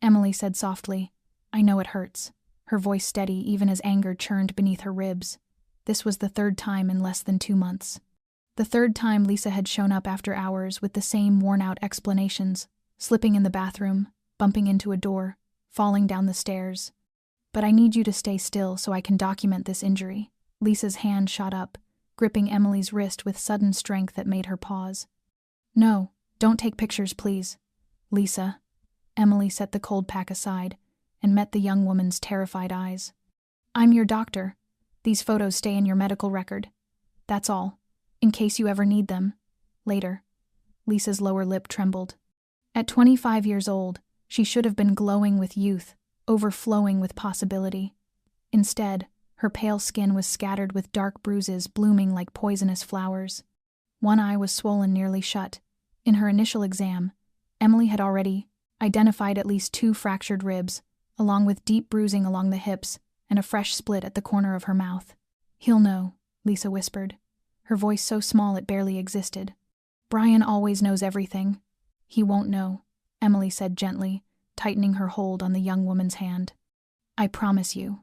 Emily said softly. I know it hurts. Her voice steady even as anger churned beneath her ribs. This was the third time in less than 2 months. The third time Lisa had shown up after hours with the same worn-out explanations, slipping in the bathroom, bumping into a door, falling down the stairs. But I need you to stay still so I can document this injury. Lisa's hand shot up, gripping Emily's wrist with sudden strength that made her pause. No, don't take pictures, please. Lisa. Emily set the cold pack aside and met the young woman's terrified eyes. I'm your doctor. These photos stay in your medical record. That's all. In case you ever need them. Later. Lisa's lower lip trembled. At 25 years old, she should have been glowing with youth, overflowing with possibility. Instead, her pale skin was scattered with dark bruises blooming like poisonous flowers. One eye was swollen nearly shut. In her initial exam, Emily had already identified at least 2 fractured ribs, along with deep bruising along the hips and a fresh split at the corner of her mouth. He'll know, Lisa whispered, her voice so small it barely existed. Brian always knows everything. He won't know, Emily said gently, tightening her hold on the young woman's hand. I promise you.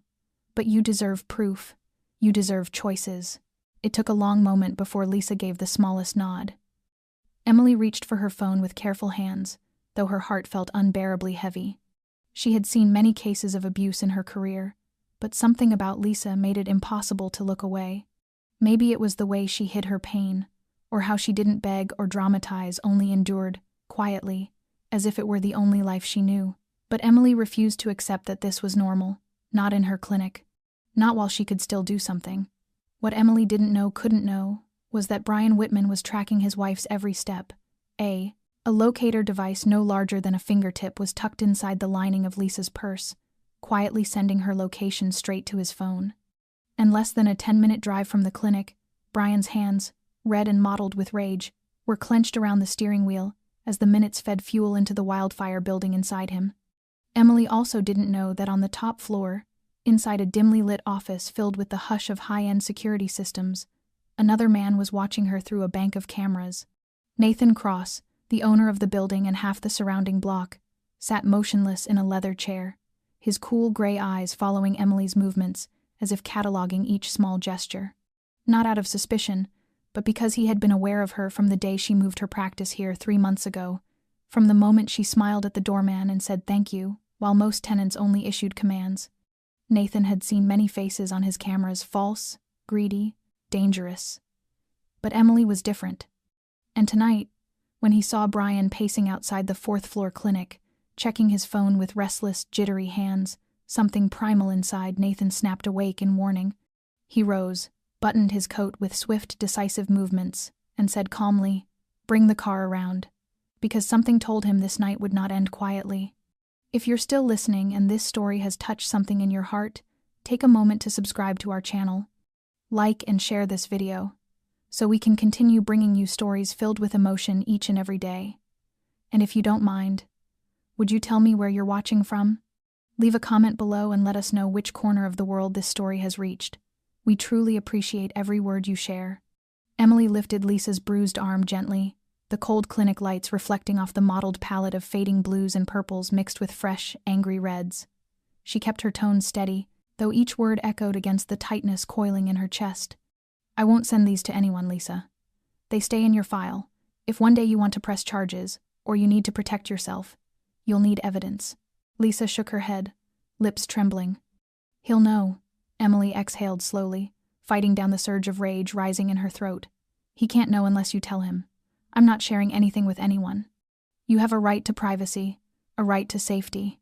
But you deserve proof. You deserve choices. It took a long moment before Lisa gave the smallest nod. Emily reached for her phone with careful hands, though her heart felt unbearably heavy. She had seen many cases of abuse in her career, but something about Lisa made it impossible to look away. Maybe it was the way she hid her pain, or how she didn't beg or dramatize, only endured, quietly, as if it were the only life she knew. But Emily refused to accept that this was normal, not in her clinic, not while she could still do something. What Emily didn't know, couldn't know, was that Brian Whitman was tracking his wife's every step. A locator device no larger than a fingertip was tucked inside the lining of Lisa's purse, quietly sending her location straight to his phone. And less than a 10-minute drive from the clinic, Brian's hands, red and mottled with rage, were clenched around the steering wheel as the minutes fed fuel into the wildfire building inside him. Emily also didn't know that on the top floor, inside a dimly lit office filled with the hush of high-end security systems, another man was watching her through a bank of cameras. Nathan Cross, the owner of the building and half the surrounding block, sat motionless in a leather chair, his cool gray eyes following Emily's movements as if cataloging each small gesture. Not out of suspicion, but because he had been aware of her from the day she moved her practice here 3 months ago, from the moment she smiled at the doorman and said thank you, while most tenants only issued commands. Nathan had seen many faces on his cameras, false, greedy, dangerous. But Emily was different. And tonight, when he saw Brian pacing outside the 4th-floor clinic, checking his phone with restless, jittery hands, something primal inside Nathan snapped awake in warning. He rose, buttoned his coat with swift, decisive movements, and said calmly, "Bring the car around," because something told him this night would not end quietly. If you're still listening and this story has touched something in your heart, take a moment to subscribe to our channel. Like and share this video, so we can continue bringing you stories filled with emotion each and every day. And if you don't mind, would you tell me where you're watching from? Leave a comment below and let us know which corner of the world this story has reached. We truly appreciate every word you share. Emily lifted Lisa's bruised arm gently, the cold clinic lights reflecting off the mottled palette of fading blues and purples mixed with fresh, angry reds. She kept her tone steady, though each word echoed against the tightness coiling in her chest. I won't send these to anyone, Lisa. They stay in your file. If one day you want to press charges, or you need to protect yourself, you'll need evidence. Lisa shook her head, lips trembling. He'll know, Emily exhaled slowly, fighting down the surge of rage rising in her throat. He can't know unless you tell him. I'm not sharing anything with anyone. You have a right to privacy, a right to safety.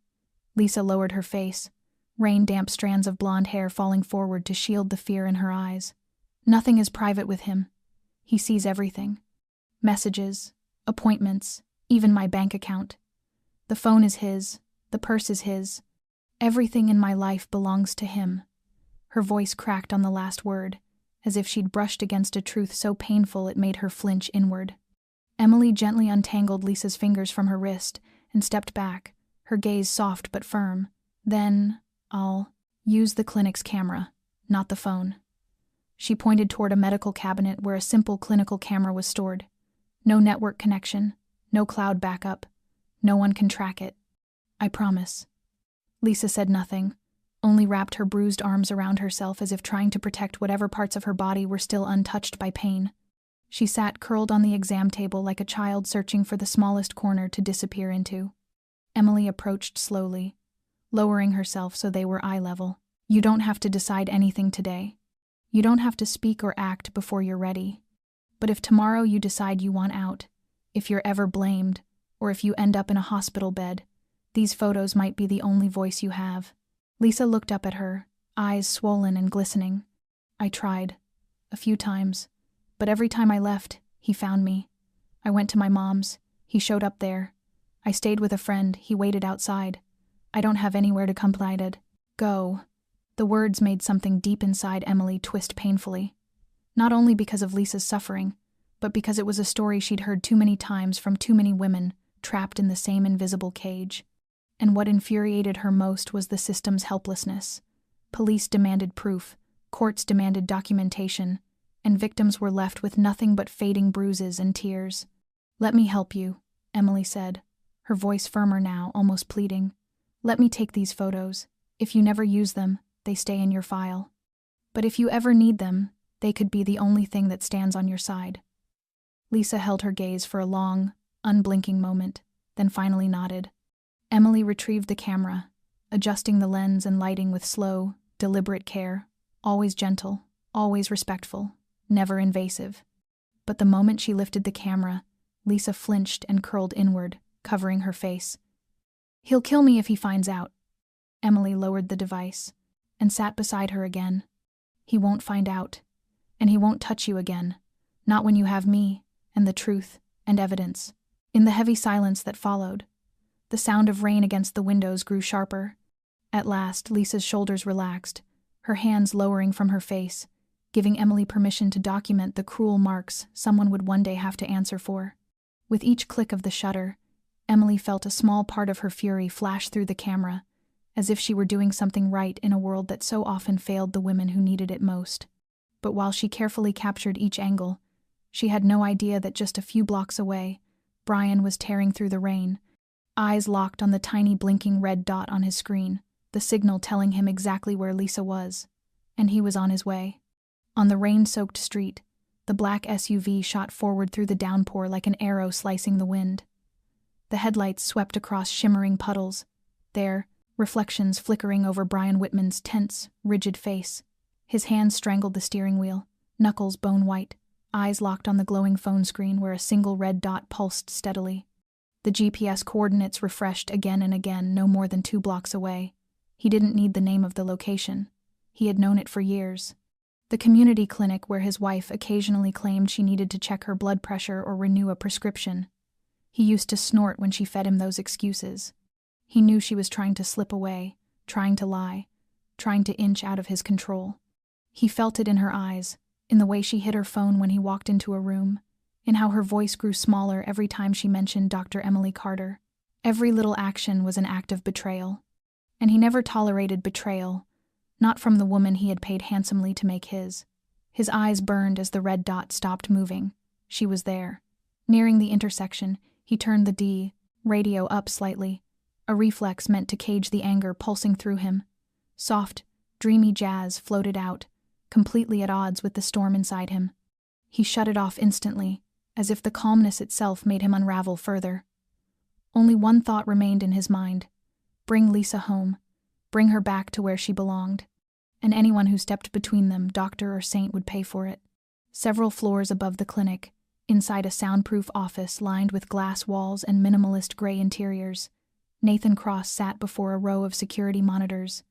Lisa lowered her face, rain-damp strands of blonde hair falling forward to shield the fear in her eyes. Nothing is private with him. He sees everything. Messages, appointments, even my bank account. The phone is his, the purse is his. Everything in my life belongs to him. Her voice cracked on the last word, as if she'd brushed against a truth so painful it made her flinch inward. Emily gently untangled Lisa's fingers from her wrist and stepped back, her gaze soft but firm. Then, I'll use the clinic's camera, not the phone. She pointed toward a medical cabinet where a simple clinical camera was stored. No network connection, no cloud backup. No one can track it. I promise. Lisa said nothing, only wrapped her bruised arms around herself as if trying to protect whatever parts of her body were still untouched by pain. She sat curled on the exam table like a child searching for the smallest corner to disappear into. Emily approached slowly, lowering herself so they were eye level. You don't have to decide anything today. You don't have to speak or act before you're ready. But if tomorrow you decide you want out, if you're ever blamed, or if you end up in a hospital bed, these photos might be the only voice you have. Lisa looked up at her, eyes swollen and glistening. I tried. A few times. But every time I left, he found me. I went to my mom's. He showed up there. I stayed with a friend. He waited outside. I don't have anywhere to come. Go. The words made something deep inside Emily twist painfully. Not only because of Lisa's suffering, but because it was a story she'd heard too many times from too many women trapped in the same invisible cage. And what infuriated her most was the system's helplessness. Police demanded proof, courts demanded documentation, and victims were left with nothing but fading bruises and tears. Let me help you, Emily said, her voice firmer now, almost pleading. Let me take these photos. If you never use them, they stay in your file. But if you ever need them, they could be the only thing that stands on your side. Lisa held her gaze for a long, unblinking moment, then finally nodded. Emily retrieved the camera, adjusting the lens and lighting with slow, deliberate care, always gentle, always respectful, never invasive. But the moment she lifted the camera, Lisa flinched and curled inward, covering her face. He'll kill me if he finds out. Emily lowered the device and sat beside her again. He won't find out, and he won't touch you again, not when you have me, and the truth, and evidence. In the heavy silence that followed, the sound of rain against the windows grew sharper. At last, Lisa's shoulders relaxed, her hands lowering from her face, giving Emily permission to document the cruel marks someone would one day have to answer for. With each click of the shutter, Emily felt a small part of her fury flash through the camera, as if she were doing something right in a world that so often failed the women who needed it most. But while she carefully captured each angle, she had no idea that just a few blocks away, Brian was tearing through the rain, eyes locked on the tiny blinking red dot on his screen, the signal telling him exactly where Lisa was. And he was on his way. On the rain-soaked street, the black SUV shot forward through the downpour like an arrow slicing the wind. The headlights swept across shimmering puddles, their reflections flickering over Brian Whitman's tense, rigid face. His hands strangled the steering wheel, knuckles bone-white, eyes locked on the glowing phone screen where a single red dot pulsed steadily. The GPS coordinates refreshed again and again, no more than 2 blocks away. He didn't need the name of the location. He had known it for years. The community clinic where his wife occasionally claimed she needed to check her blood pressure or renew a prescription. He used to snort when she fed him those excuses. He knew she was trying to slip away, trying to lie, trying to inch out of his control. He felt it in her eyes, in the way she hid her phone when he walked into a room, in how her voice grew smaller every time she mentioned Dr. Emily Carter. Every little action was an act of betrayal. And he never tolerated betrayal, not from the woman he had paid handsomely to make his. His eyes burned as the red dot stopped moving. She was there. Nearing the intersection, he turned the D radio up slightly, a reflex meant to cage the anger pulsing through him. Soft, dreamy jazz floated out, completely at odds with the storm inside him. He shut it off instantly, as if the calmness itself made him unravel further. Only one thought remained in his mind. Bring Lisa home. Bring her back to where she belonged. And anyone who stepped between them, doctor or saint, would pay for it. Several floors above the clinic, inside a soundproof office lined with glass walls and minimalist gray interiors, Nathan Cross sat before a row of security monitors,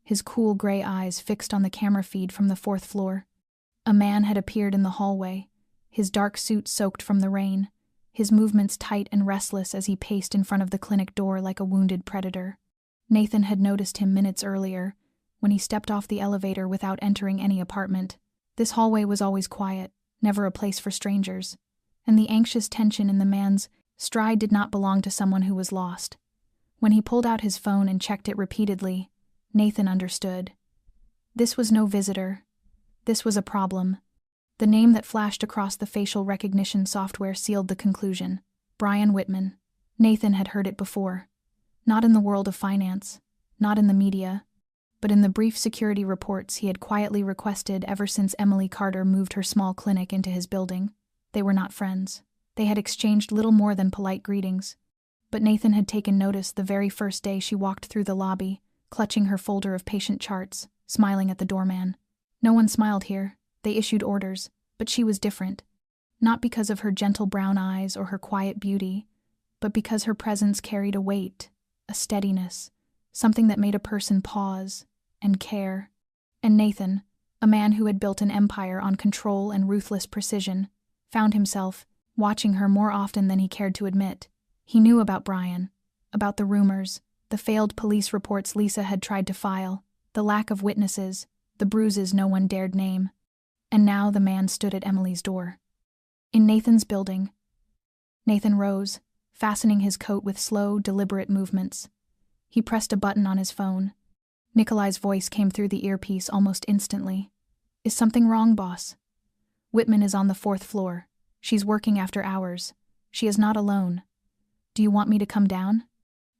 his cool gray eyes fixed on the camera feed from the 4th floor. A man had appeared in the hallway, his dark suit soaked from the rain, his movements tight and restless as he paced in front of the clinic door like a wounded predator. Nathan had noticed him minutes earlier, when he stepped off the elevator without entering any apartment. This hallway was always quiet, never a place for strangers, and the anxious tension in the man's stride did not belong to someone who was lost. When he pulled out his phone and checked it repeatedly, Nathan understood. This was no visitor. This was a problem. The name that flashed across the facial recognition software sealed the conclusion. Brian Whitman. Nathan had heard it before. Not in the world of finance, not in the media, but in the brief security reports he had quietly requested ever since Emily Carter moved her small clinic into his building. They were not friends. They had exchanged little more than polite greetings. But Nathan had taken notice the very first day she walked through the lobby, clutching her folder of patient charts, smiling at the doorman. No one smiled here. They issued orders, but she was different. Not because of her gentle brown eyes or her quiet beauty, but because her presence carried a weight, a steadiness, something that made a person pause and care. And Nathan, a man who had built an empire on control and ruthless precision, found himself watching her more often than he cared to admit. He knew about Brian, about the rumors, the failed police reports Lisa had tried to file, the lack of witnesses, the bruises no one dared name. And now the man stood at Emily's door. In Nathan's building. Nathan rose, fastening his coat with slow, deliberate movements. He pressed a button on his phone. Nikolai's voice came through the earpiece almost instantly. "Is something wrong, boss?" "Whitman is on the 4th floor. She's working after hours. She is not alone. Do you want me to come down?"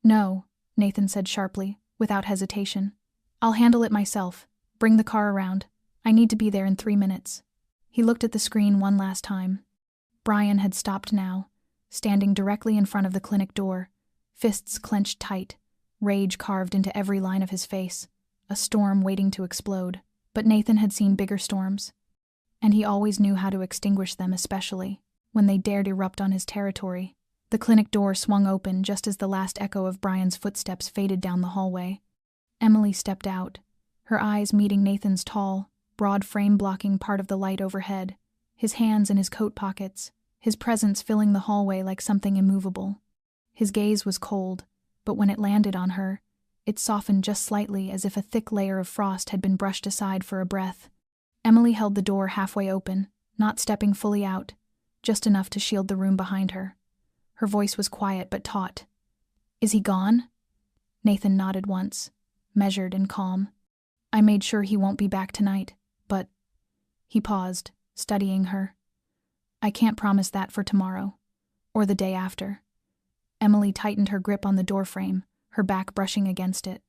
"No," Nathan said sharply, without hesitation. "I'll handle it myself. Bring the car around. I need to be there in 3 minutes." He looked at the screen one last time. Brian had stopped now, standing directly in front of the clinic door, fists clenched tight, rage carved into every line of his face, a storm waiting to explode. But Nathan had seen bigger storms, and he always knew how to extinguish them, especially when they dared erupt on his territory. The clinic door swung open just as the last echo of Brian's footsteps faded down the hallway. Emily stepped out, her eyes meeting Nathan's tall, broad frame blocking part of the light overhead, his hands in his coat pockets, his presence filling the hallway like something immovable. His gaze was cold, but when it landed on her, it softened just slightly, as if a thick layer of frost had been brushed aside for a breath. Emily held the door halfway open, not stepping fully out, just enough to shield the room behind her. Her voice was quiet but taut. "Is he gone?" Nathan nodded once, measured and calm. "I made sure he won't be back tonight, but—" He paused, studying her. "I can't promise that for tomorrow, or the day after." Emily tightened her grip on the doorframe, her back brushing against it.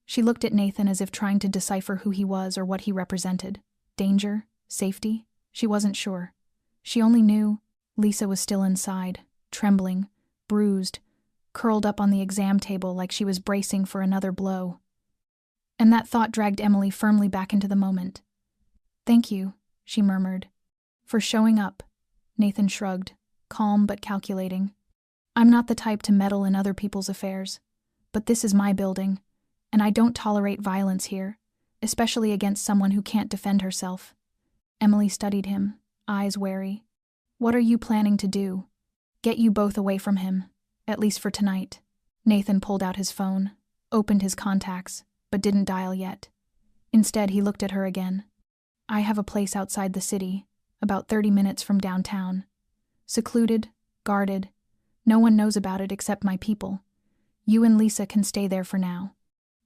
She looked at Nathan as if trying to decipher who he was or what he represented. Danger? Safety? She wasn't sure. She only knew Lisa was still inside, trembling, bruised, curled up on the exam table like she was bracing for another blow. And that thought dragged Emily firmly back into the moment. "Thank you," she murmured. "For showing up." Nathan shrugged, calm but calculating. "I'm not the type to meddle in other people's affairs, but this is my building, and I don't tolerate violence here, especially against someone who can't defend herself." Emily studied him, eyes wary. "What are you planning to do?" "Get you both away from him, at least for tonight." Nathan pulled out his phone, opened his contacts, but didn't dial yet. Instead, he looked at her again. "I have a place outside the city, about 30 minutes from downtown. Secluded, guarded. No one knows about it except my people. You and Lisa can stay there for now,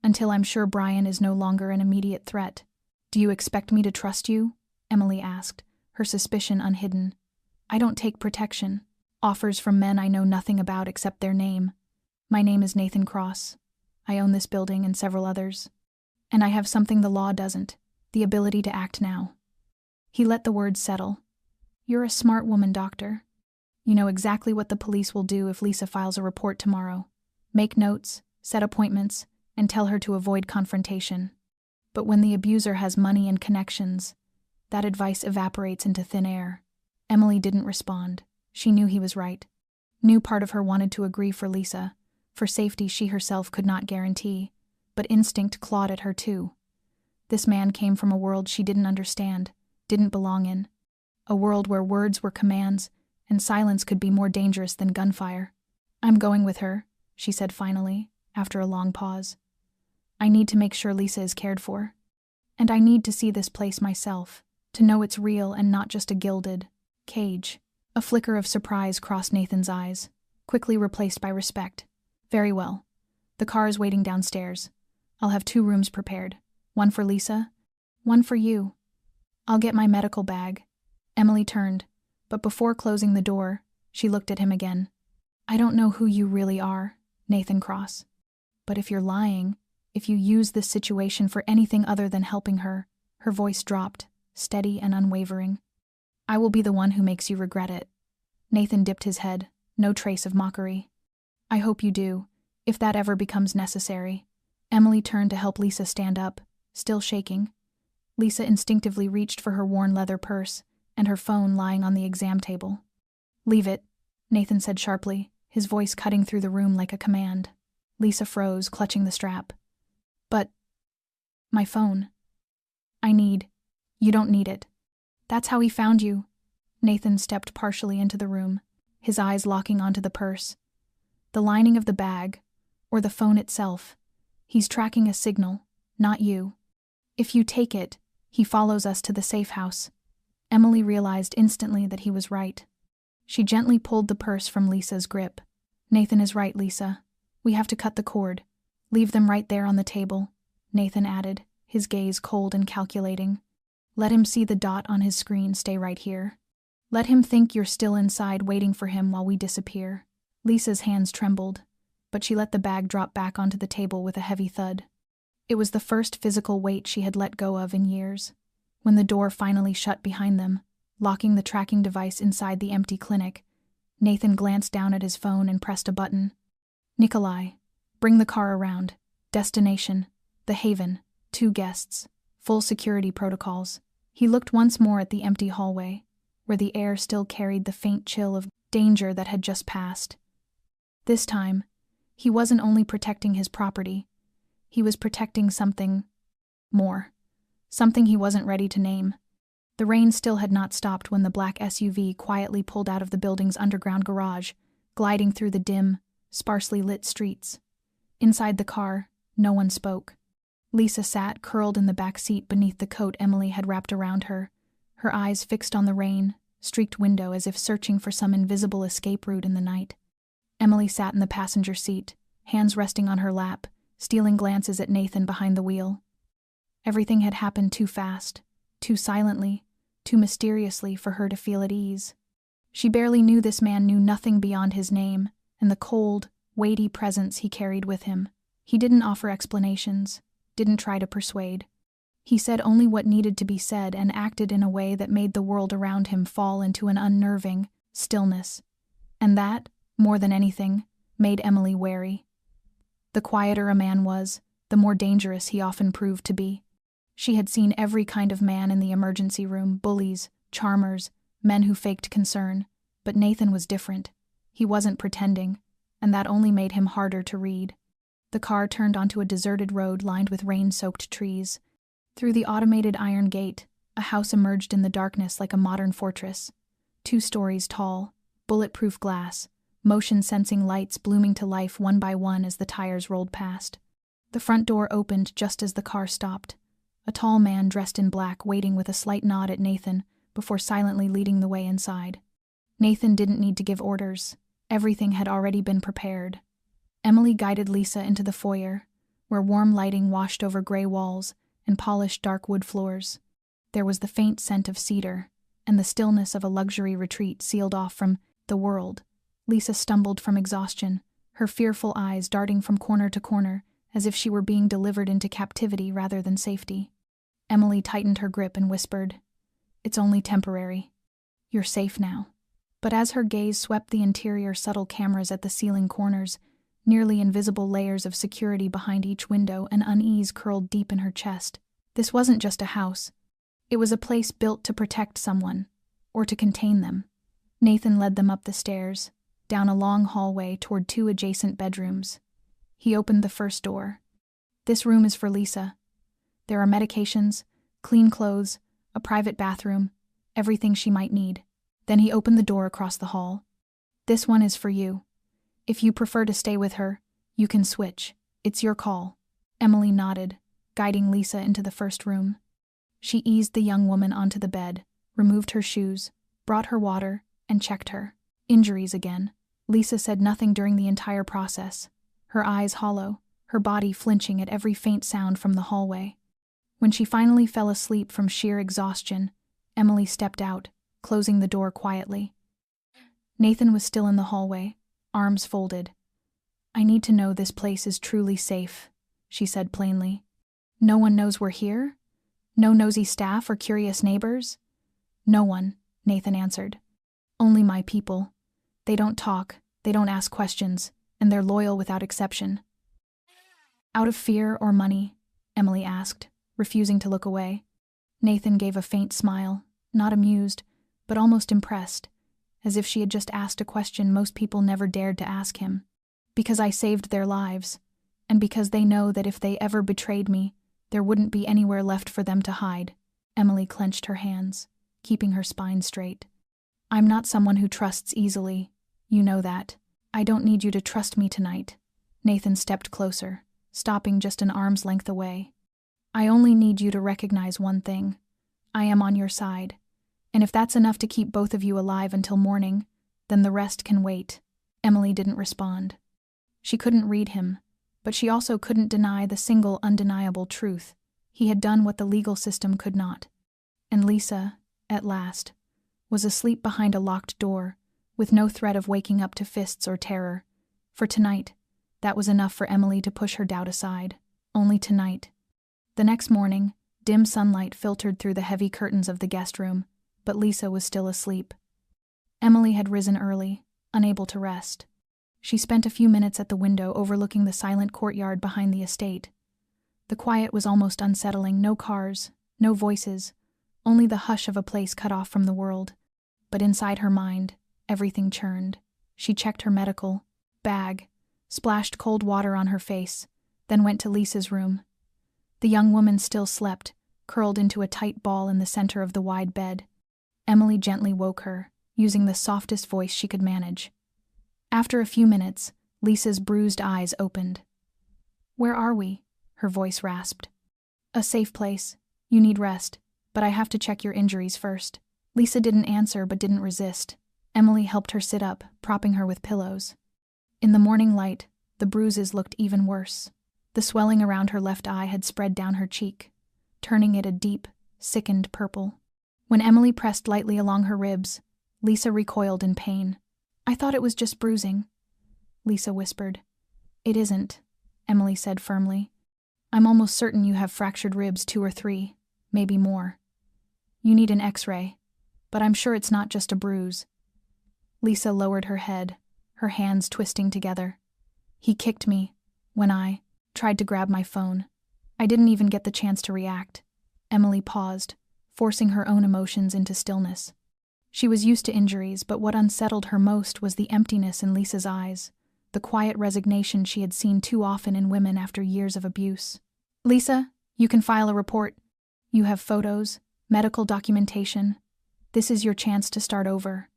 until I'm sure Brian is no longer an immediate threat." "Do you expect me to trust you?" Emily asked, her suspicion unhidden. "I don't take protection. Offers from men I know nothing about except their name. My name is Nathan Cross. I own this building and several others. And I have something the law doesn't, the ability to act now." He let the words settle. "You're a smart woman, doctor. You know exactly what the police will do if Lisa files a report tomorrow. Make notes, set appointments, and tell her to avoid confrontation. But when the abuser has money and connections, that advice evaporates into thin air." Emily didn't respond. She knew he was right. Knew part of her wanted to agree for Lisa, for safety she herself could not guarantee, but instinct clawed at her too. This man came from a world she didn't understand, didn't belong in. A world where words were commands, and silence could be more dangerous than gunfire. "I'm going with her," she said finally, after a long pause. "I need to make sure Lisa is cared for. And I need to see this place myself, to know it's real and not just a gilded cage." A flicker of surprise crossed Nathan's eyes, quickly replaced by respect. "Very well. The car is waiting downstairs. I'll have 2 rooms prepared. One for Lisa, one for you. I'll get my medical bag." Emily turned, but before closing the door, she looked at him again. "I don't know who you really are, Nathan Cross. But if you're lying, if you use this situation for anything other than helping her," her voice dropped, steady and unwavering, "I will be the one who makes you regret it." Nathan dipped his head, no trace of mockery. "I hope you do, if that ever becomes necessary." Emily turned to help Lisa stand up, still shaking. Lisa instinctively reached for her worn leather purse and her phone lying on the exam table. "Leave it," Nathan said sharply, his voice cutting through the room like a command. Lisa froze, clutching the strap. "But my phone. You don't need it." "That's how he found you." Nathan stepped partially into the room, his eyes locking onto the purse. "The lining of the bag, or the phone itself. He's tracking a signal, not you. If you take it, he follows us to the safe house." Emily realized instantly that he was right. She gently pulled the purse from Lisa's grip. "Nathan is right, Lisa. We have to cut the cord. Leave them right there on the table," Nathan added, his gaze cold and calculating. "Let him see the dot on his screen stay right here. Let him think you're still inside waiting for him while we disappear." Lisa's hands trembled, but she let the bag drop back onto the table with a heavy thud. It was the first physical weight she had let go of in years. When the door finally shut behind them, locking the tracking device inside the empty clinic, Nathan glanced down at his phone and pressed a button. "Nikolai, bring the car around. Destination, the Haven, 2 guests, full security protocols." He looked once more at the empty hallway, where the air still carried the faint chill of danger that had just passed. This time, he wasn't only protecting his property, he was protecting something more. Something he wasn't ready to name. The rain still had not stopped when the black SUV quietly pulled out of the building's underground garage, gliding through the dim, sparsely lit streets. Inside the car, no one spoke. Lisa sat curled in the back seat beneath the coat Emily had wrapped around her, her eyes fixed on the rain-streaked window as if searching for some invisible escape route in the night. Emily sat in the passenger seat, hands resting on her lap, stealing glances at Nathan behind the wheel. Everything had happened too fast, too silently, too mysteriously for her to feel at ease. She barely knew this man knew nothing beyond his name and the cold, weighty presence he carried with him. He didn't offer explanations, didn't try to persuade. He said only what needed to be said and acted in a way that made the world around him fall into an unnerving stillness. And that, more than anything, made Emily wary. The quieter a man was, the more dangerous he often proved to be. She had seen every kind of man in the emergency room, bullies, charmers, men who faked concern, but Nathan was different. He wasn't pretending, and that only made him harder to read. The car turned onto a deserted road lined with rain-soaked trees. Through the automated iron gate, a house emerged in the darkness like a modern fortress. 2 stories tall, bulletproof glass, motion-sensing lights blooming to life one by one as the tires rolled past. The front door opened just as the car stopped. A tall man dressed in black waiting with a slight nod at Nathan before silently leading the way inside. Nathan didn't need to give orders. Everything had already been prepared. Emily guided Lisa into the foyer, where warm lighting washed over gray walls and polished dark wood floors. There was the faint scent of cedar, and the stillness of a luxury retreat sealed off from the world. Lisa stumbled from exhaustion, her fearful eyes darting from corner to corner, as if she were being delivered into captivity rather than safety. Emily tightened her grip and whispered, "It's only temporary. You're safe now." But as her gaze swept the interior, subtle cameras at the ceiling corners, nearly invisible layers of security behind each window, an unease curled deep in her chest. This wasn't just a house. It was a place built to protect someone, or to contain them. Nathan led them up the stairs, down a long hallway toward 2 adjacent bedrooms. He opened the first door. "This room is for Lisa. There are medications, clean clothes, a private bathroom, everything she might need." Then he opened the door across the hall. "This one is for you. If you prefer to stay with her, you can switch. It's your call." Emily nodded, guiding Lisa into the first room. She eased the young woman onto the bed, removed her shoes, brought her water, and checked her. Injuries again. Lisa said nothing during the entire process, her eyes hollow, her body flinching at every faint sound from the hallway. When she finally fell asleep from sheer exhaustion, Emily stepped out, closing the door quietly. Nathan was still in the hallway, arms folded. I need to know this place is truly safe, she said plainly. No one knows we're here? No nosy staff or curious neighbors? No one, Nathan answered. Only my people. They don't talk, they don't ask questions, and they're loyal without exception. Out of fear or money? Emily asked, refusing to look away. Nathan gave a faint smile, not amused, but almost impressed, as if she had just asked a question most people never dared to ask him. Because I saved their lives, and because they know that if they ever betrayed me, there wouldn't be anywhere left for them to hide. Emily clenched her hands, keeping her spine straight. I'm not someone who trusts easily. You know that. I don't need you to trust me tonight. Nathan stepped closer, stopping just an arm's length away. I only need you to recognize one thing. I am on your side. And if that's enough to keep both of you alive until morning, then the rest can wait. Emily didn't respond. She couldn't read him, but she also couldn't deny the single undeniable truth. He had done what the legal system could not. And Lisa, at last, was asleep behind a locked door, with no threat of waking up to fists or terror. For tonight, that was enough for Emily to push her doubt aside. Only tonight. The next morning, dim sunlight filtered through the heavy curtains of the guest room, but Lisa was still asleep. Emily had risen early, unable to rest. She spent a few minutes at the window overlooking the silent courtyard behind the estate. The quiet was almost unsettling, no cars, no voices, only the hush of a place cut off from the world. But inside her mind, everything churned. She checked her medical bag, splashed cold water on her face, then went to Lisa's room. The young woman still slept, curled into a tight ball in the center of the wide bed. Emily gently woke her, using the softest voice she could manage. After a few minutes, Lisa's bruised eyes opened. Where are we? Her voice rasped. A safe place. You need rest, but I have to check your injuries first. Lisa didn't answer but didn't resist. Emily helped her sit up, propping her with pillows. In the morning light, the bruises looked even worse. The swelling around her left eye had spread down her cheek, turning it a deep, sickened purple. When Emily pressed lightly along her ribs, Lisa recoiled in pain. I thought it was just bruising, Lisa whispered. It isn't, Emily said firmly. I'm almost certain you have fractured ribs 2 or 3, maybe more. You need an X-ray, but I'm sure it's not just a bruise. Lisa lowered her head, her hands twisting together. He kicked me when I tried to grab my phone. I didn't even get the chance to react. Emily paused, forcing her own emotions into stillness. She was used to injuries, but what unsettled her most was the emptiness in Lisa's eyes, the quiet resignation she had seen too often in women after years of abuse. Lisa, you can file a report. You have photos, medical documentation. This is your chance to start over.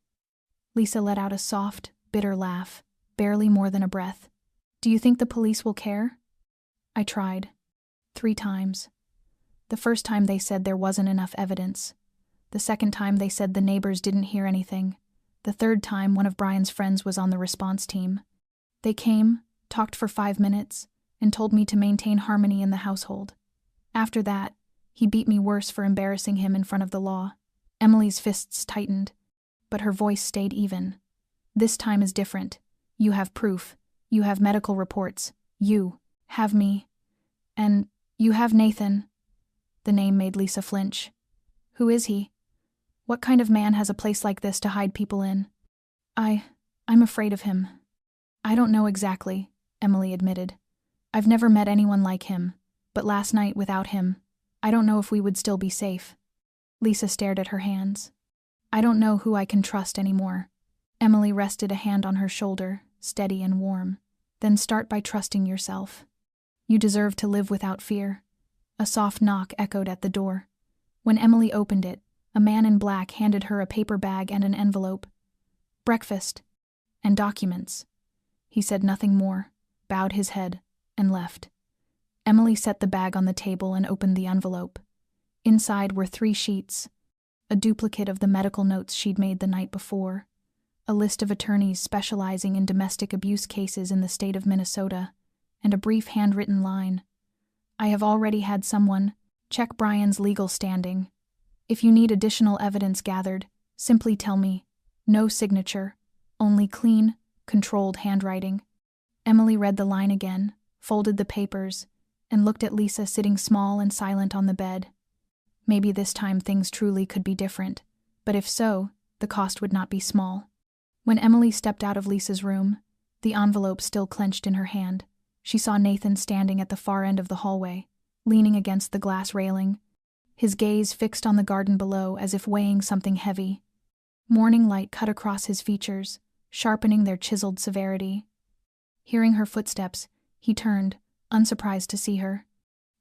Lisa let out a soft, bitter laugh, barely more than a breath. Do you think the police will care? I tried. 3 times. The first time they said there wasn't enough evidence. The second time they said the neighbors didn't hear anything. The third time one of Brian's friends was on the response team. They came, talked for 5 minutes, and told me to maintain harmony in the household. After that, he beat me worse for embarrassing him in front of the law. Emily's fists tightened, but her voice stayed even. This time is different. You have proof. You have medical reports. You have me. And you have Nathan. The name made Lisa flinch. Who is he? What kind of man has a place like this to hide people in? I'm afraid of him. I don't know exactly, Emily admitted. I've never met anyone like him, but last night without him, I don't know if we would still be safe. Lisa stared at her hands. I don't know who I can trust anymore. Emily rested a hand on her shoulder, steady and warm. Then start by trusting yourself. You deserve to live without fear. A soft knock echoed at the door. When Emily opened it, a man in black handed her a paper bag and an envelope. Breakfast. And documents. He said nothing more, bowed his head, and left. Emily set the bag on the table and opened the envelope. Inside were 3 sheets, a duplicate of the medical notes she'd made the night before, a list of attorneys specializing in domestic abuse cases in the state of Minnesota, and a brief handwritten line. I have already had someone check Brian's legal standing. If you need additional evidence gathered, simply tell me. No signature, only clean, controlled handwriting. Emily read the line again, folded the papers, and looked at Lisa sitting small and silent on the bed. Maybe this time things truly could be different, but if so, the cost would not be small. When Emily stepped out of Lisa's room, the envelope still clenched in her hand, she saw Nathan standing at the far end of the hallway, leaning against the glass railing, his gaze fixed on the garden below as if weighing something heavy. Morning light cut across his features, sharpening their chiseled severity. Hearing her footsteps, he turned, unsurprised to see her.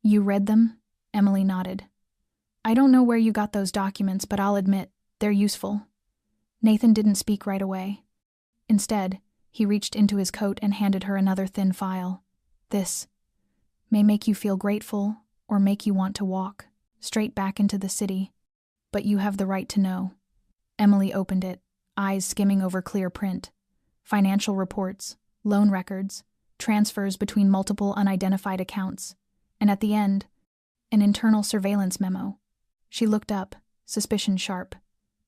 "You read them?" Emily nodded. "I don't know where you got those documents, but I'll admit, they're useful." Nathan didn't speak right away. Instead, he reached into his coat and handed her another thin file. "This may make you feel grateful or make you want to walk straight back into the city, but you have the right to know." Emily opened it, eyes skimming over clear print. Financial reports, loan records, transfers between multiple unidentified accounts, and at the end, an internal surveillance memo. She looked up, suspicion sharp.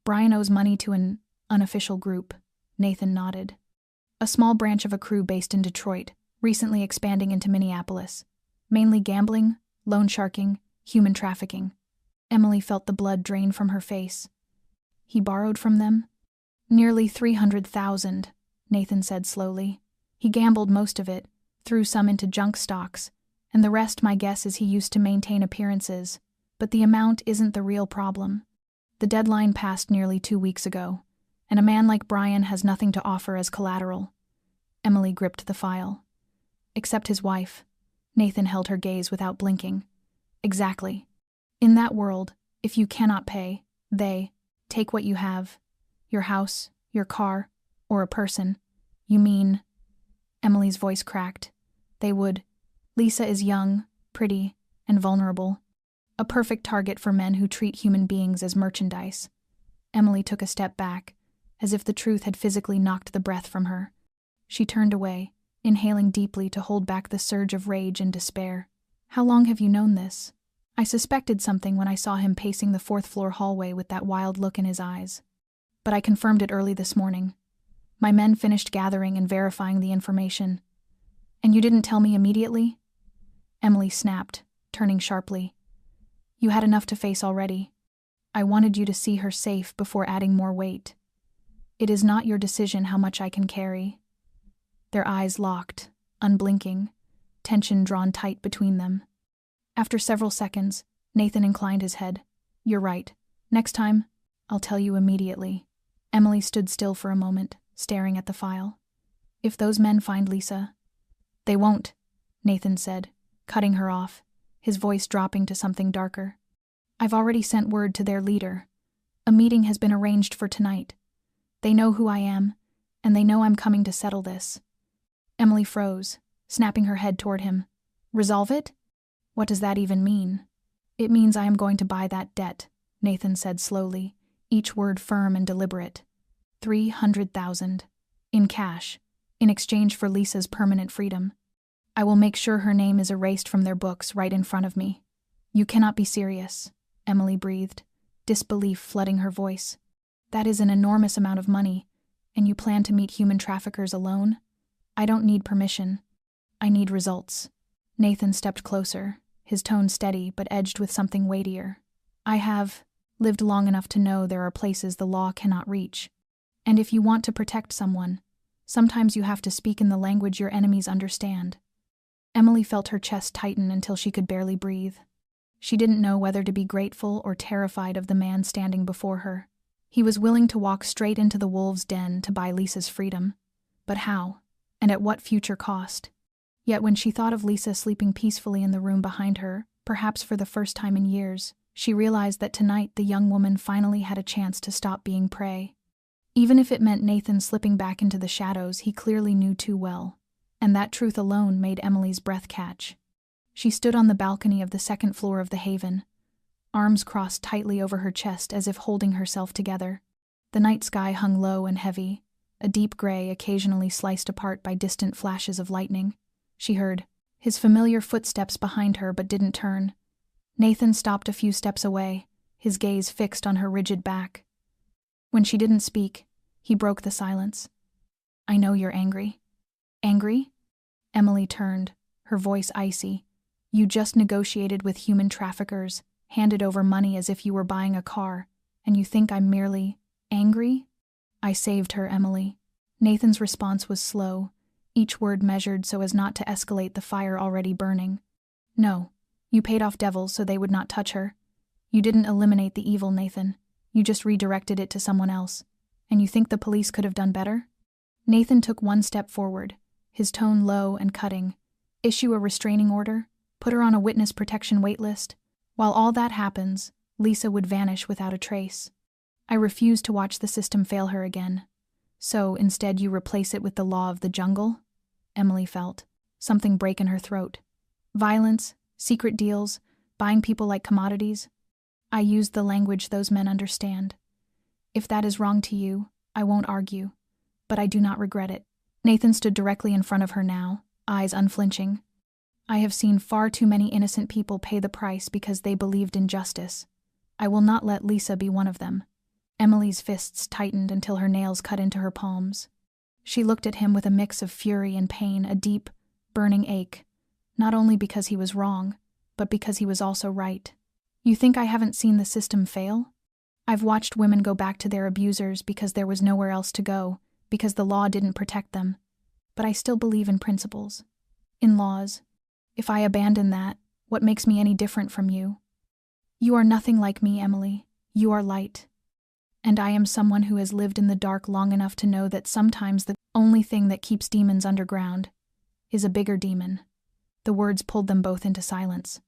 "Brian owes money to an unofficial group." Nathan nodded. "A small branch of a crew based in Detroit, recently expanding into Minneapolis. Mainly gambling, loan sharking, human trafficking." Emily felt the blood drain from her face. "He borrowed from them?" "Nearly 300,000, Nathan said slowly. "He gambled most of it, threw some into junk stocks, and the rest my guess is he used to maintain appearances. But the amount isn't the real problem. The deadline passed nearly 2 weeks ago, and a man like Brian has nothing to offer as collateral." Emily gripped the file. "Except his wife." Nathan held her gaze without blinking. "Exactly. In that world, if you cannot pay, they take what you have. Your house, your car, or a person." "You mean?" Emily's voice cracked. "They would. Lisa is young, pretty, and vulnerable. A perfect target for men who treat human beings as merchandise." Emily took a step back, as if the truth had physically knocked the breath from her. She turned away, inhaling deeply to hold back the surge of rage and despair. "How long have you known this?" "I suspected something when I saw him pacing the 4th-floor hallway with that wild look in his eyes. But I confirmed it early this morning. My men finished gathering and verifying the information." "And you didn't tell me immediately?" Emily snapped, turning sharply. "You had enough to face already. I wanted you to see her safe before adding more weight. It is not your decision how much I can carry." Their eyes locked, unblinking, tension drawn tight between them. After several seconds, Nathan inclined his head. "You're right. Next time, I'll tell you immediately." Emily stood still for a moment, staring at the file. "If those men find Lisa—" "They won't," Nathan said, cutting her off, his voice dropping to something darker. "I've already sent word to their leader. A meeting has been arranged for tonight. They know who I am, and they know I'm coming to settle this." Emily froze, snapping her head toward him. "Resolve it? What does that even mean?" "It means I am going to buy that debt," Nathan said slowly, each word firm and deliberate. 300,000. In cash, in exchange for Lisa's permanent freedom. I will make sure her name is erased from their books right in front of me." "You cannot be serious," Emily breathed, disbelief flooding her voice. "That is an enormous amount of money, and you plan to meet human traffickers alone? I don't need permission. I need results." Nathan stepped closer, his tone steady but edged with something weightier. "I have lived long enough to know there are places the law cannot reach. And if you want to protect someone, sometimes you have to speak in the language your enemies understand." Emily felt her chest tighten until she could barely breathe. She didn't know whether to be grateful or terrified of the man standing before her. He was willing to walk straight into the wolves' den to buy Lisa's freedom. But how? And at what future cost? Yet when she thought of Lisa sleeping peacefully in the room behind her, perhaps for the first time in years, she realized that tonight the young woman finally had a chance to stop being prey. Even if it meant Nathan slipping back into the shadows he clearly knew too well, and that truth alone made Emily's breath catch. She stood on the balcony of the 2nd floor of the Haven, arms crossed tightly over her chest as if holding herself together. The night sky hung low and heavy, a deep gray occasionally sliced apart by distant flashes of lightning. She heard his familiar footsteps behind her but didn't turn. Nathan stopped a few steps away, his gaze fixed on her rigid back. When she didn't speak, he broke the silence. "I know you're angry." "Angry?" Emily turned, her voice icy. You just negotiated with human traffickers, handed over money as if you were buying a car, and you think I'm merely angry? I saved her, Emily. Nathan's response was slow, each word measured so as not to escalate the fire already burning. No, you paid off devils so they would not touch her. You didn't eliminate the evil, Nathan. You just redirected it to someone else. And you think the police could have done better? Nathan took one step forward, his tone low and cutting. Issue a restraining order? Put her on a witness protection waitlist? While all that happens, Lisa would vanish without a trace. I refuse to watch the system fail her again. So, instead you replace it with the law of the jungle? Emily felt something break in her throat. Violence, secret deals, buying people like commodities. I used the language those men understand. If that is wrong to you, I won't argue. But I do not regret it. Nathan stood directly in front of her now, eyes unflinching. I have seen far too many innocent people pay the price because they believed in justice. I will not let Lisa be one of them. Emily's fists tightened until her nails cut into her palms. She looked at him with a mix of fury and pain, a deep, burning ache, not only because he was wrong, but because he was also right. You think I haven't seen the system fail? I've watched women go back to their abusers because there was nowhere else to go, because the law didn't protect them. But I still believe in principles. In laws. If I abandon that, what makes me any different from you? You are nothing like me, Emily. You are light. And I am someone who has lived in the dark long enough to know that sometimes the only thing that keeps demons underground is a bigger demon. The words pulled them both into silence.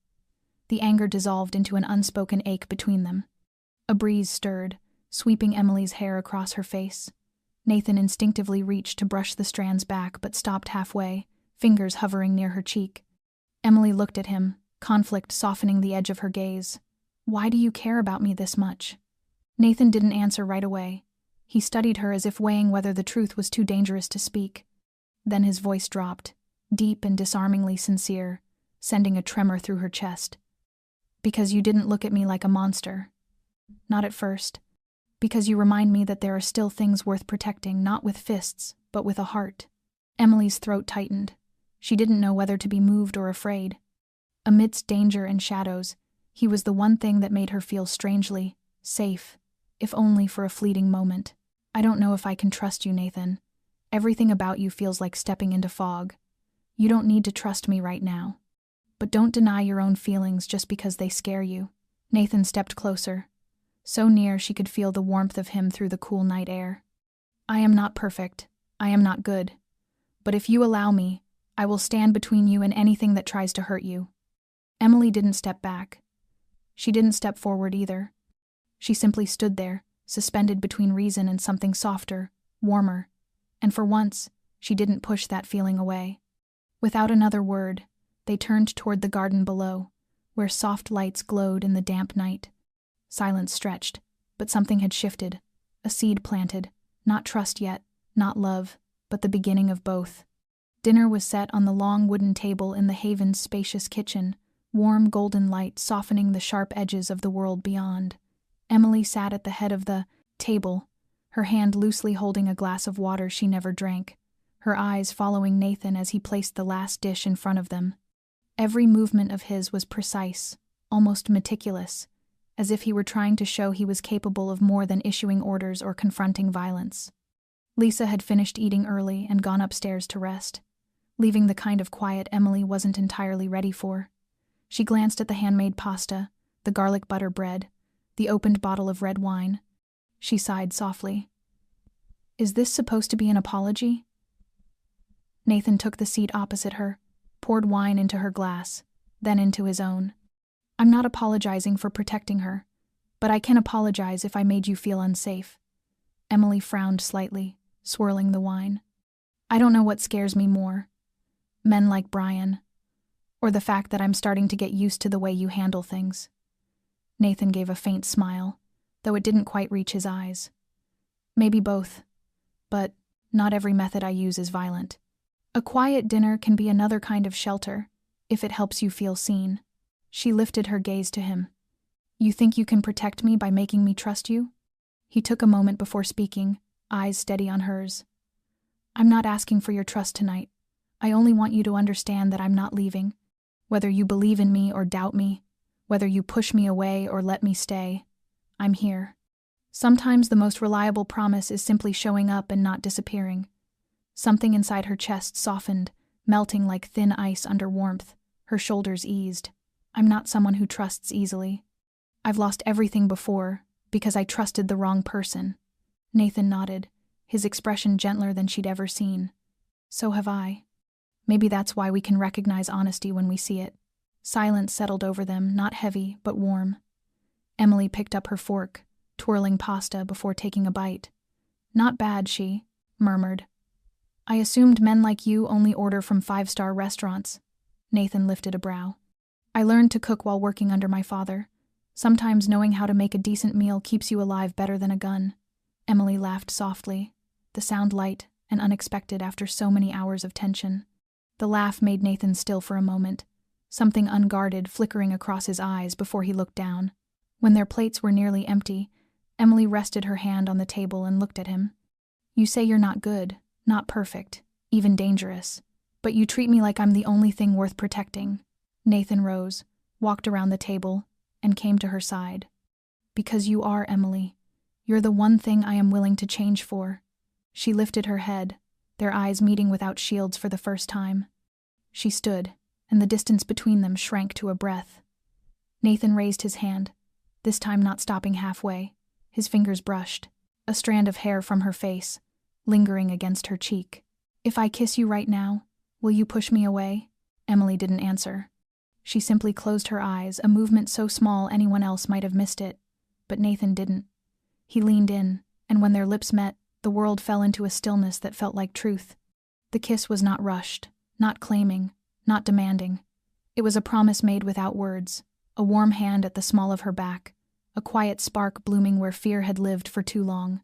The anger dissolved into an unspoken ache between them. A breeze stirred, sweeping Emily's hair across her face. Nathan instinctively reached to brush the strands back but stopped halfway, fingers hovering near her cheek. Emily looked at him, conflict softening the edge of her gaze. Why do you care about me this much? Nathan didn't answer right away. He studied her as if weighing whether the truth was too dangerous to speak. Then his voice dropped, deep and disarmingly sincere, sending a tremor through her chest. Because you didn't look at me like a monster. Not at first. Because you remind me that there are still things worth protecting, not with fists, but with a heart. Emily's throat tightened. She didn't know whether to be moved or afraid. Amidst danger and shadows, he was the one thing that made her feel strangely safe, if only for a fleeting moment. I don't know if I can trust you, Nathan. Everything about you feels like stepping into fog. You don't need to trust me right now. But don't deny your own feelings just because they scare you. Nathan stepped closer, so near she could feel the warmth of him through the cool night air. I am not perfect. I am not good. But if you allow me, I will stand between you and anything that tries to hurt you. Emily didn't step back. She didn't step forward either. She simply stood there, suspended between reason and something softer, warmer, and for once, she didn't push that feeling away. Without another word, they turned toward the garden below, where soft lights glowed in the damp night. Silence stretched, but something had shifted, a seed planted, not trust yet, not love, but the beginning of both. Dinner was set on the long wooden table in the Haven's spacious kitchen, warm golden light softening the sharp edges of the world beyond. Emily sat at the head of the table, her hand loosely holding a glass of water she never drank, her eyes following Nathan as he placed the last dish in front of them. Every movement of his was precise, almost meticulous, as if he were trying to show he was capable of more than issuing orders or confronting violence. Lisa had finished eating early and gone upstairs to rest, leaving the kind of quiet Emily wasn't entirely ready for. She glanced at the handmade pasta, the garlic butter bread, the opened bottle of red wine. She sighed softly. Is this supposed to be an apology? Nathan took the seat opposite her, poured wine into her glass, then into his own. I'm not apologizing for protecting her, but I can apologize if I made you feel unsafe. Emily frowned slightly, swirling the wine. I don't know what scares me more. Men like Brian, or the fact that I'm starting to get used to the way you handle things. Nathan gave a faint smile, though it didn't quite reach his eyes. Maybe both, but not every method I use is violent. A quiet dinner can be another kind of shelter, if it helps you feel seen. She lifted her gaze to him. You think you can protect me by making me trust you? He took a moment before speaking, eyes steady on hers. I'm not asking for your trust tonight. I only want you to understand that I'm not leaving. Whether you believe in me or doubt me, whether you push me away or let me stay, I'm here. Sometimes the most reliable promise is simply showing up and not disappearing. Something inside her chest softened, melting like thin ice under warmth. Her shoulders eased. I'm not someone who trusts easily. I've lost everything before, because I trusted the wrong person. Nathan nodded, his expression gentler than she'd ever seen. So have I. Maybe that's why we can recognize honesty when we see it. Silence settled over them, not heavy, but warm. Emily picked up her fork, twirling pasta before taking a bite. Not bad, she murmured. I assumed men like you only order from 5-star restaurants. Nathan lifted a brow. I learned to cook while working under my father. Sometimes knowing how to make a decent meal keeps you alive better than a gun. Emily laughed softly, the sound light and unexpected after so many hours of tension. The laugh made Nathan still for a moment, something unguarded flickering across his eyes before he looked down. When their plates were nearly empty, Emily rested her hand on the table and looked at him. You say you're not good, not perfect, even dangerous, but you treat me like I'm the only thing worth protecting. Nathan rose, walked around the table, and came to her side. Because you are, Emily. You're the one thing I am willing to change for. She lifted her head, their eyes meeting without shields for the first time. She stood, and the distance between them shrank to a breath. Nathan raised his hand, this time not stopping halfway. His fingers brushed, a strand of hair from her face, lingering against her cheek. If I kiss you right now, will you push me away? Emily didn't answer. She simply closed her eyes, a movement so small anyone else might have missed it. But Nathan didn't. He leaned in, and when their lips met, the world fell into a stillness that felt like truth. The kiss was not rushed, not claiming, not demanding. It was a promise made without words, a warm hand at the small of her back, a quiet spark blooming where fear had lived for too long.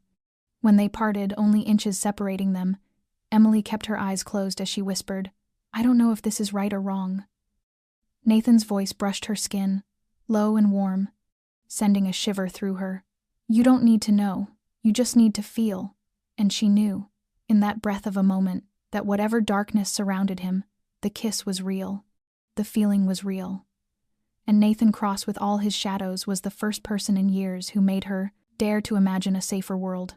When they parted, only inches separating them, Emily kept her eyes closed as she whispered, I don't know if this is right or wrong. Nathan's voice brushed her skin, low and warm, sending a shiver through her. You don't need to know, you just need to feel. And she knew, in that breath of a moment, that whatever darkness surrounded him, the kiss was real. The feeling was real. And Nathan Cross, with all his shadows, was the first person in years who made her dare to imagine a safer world.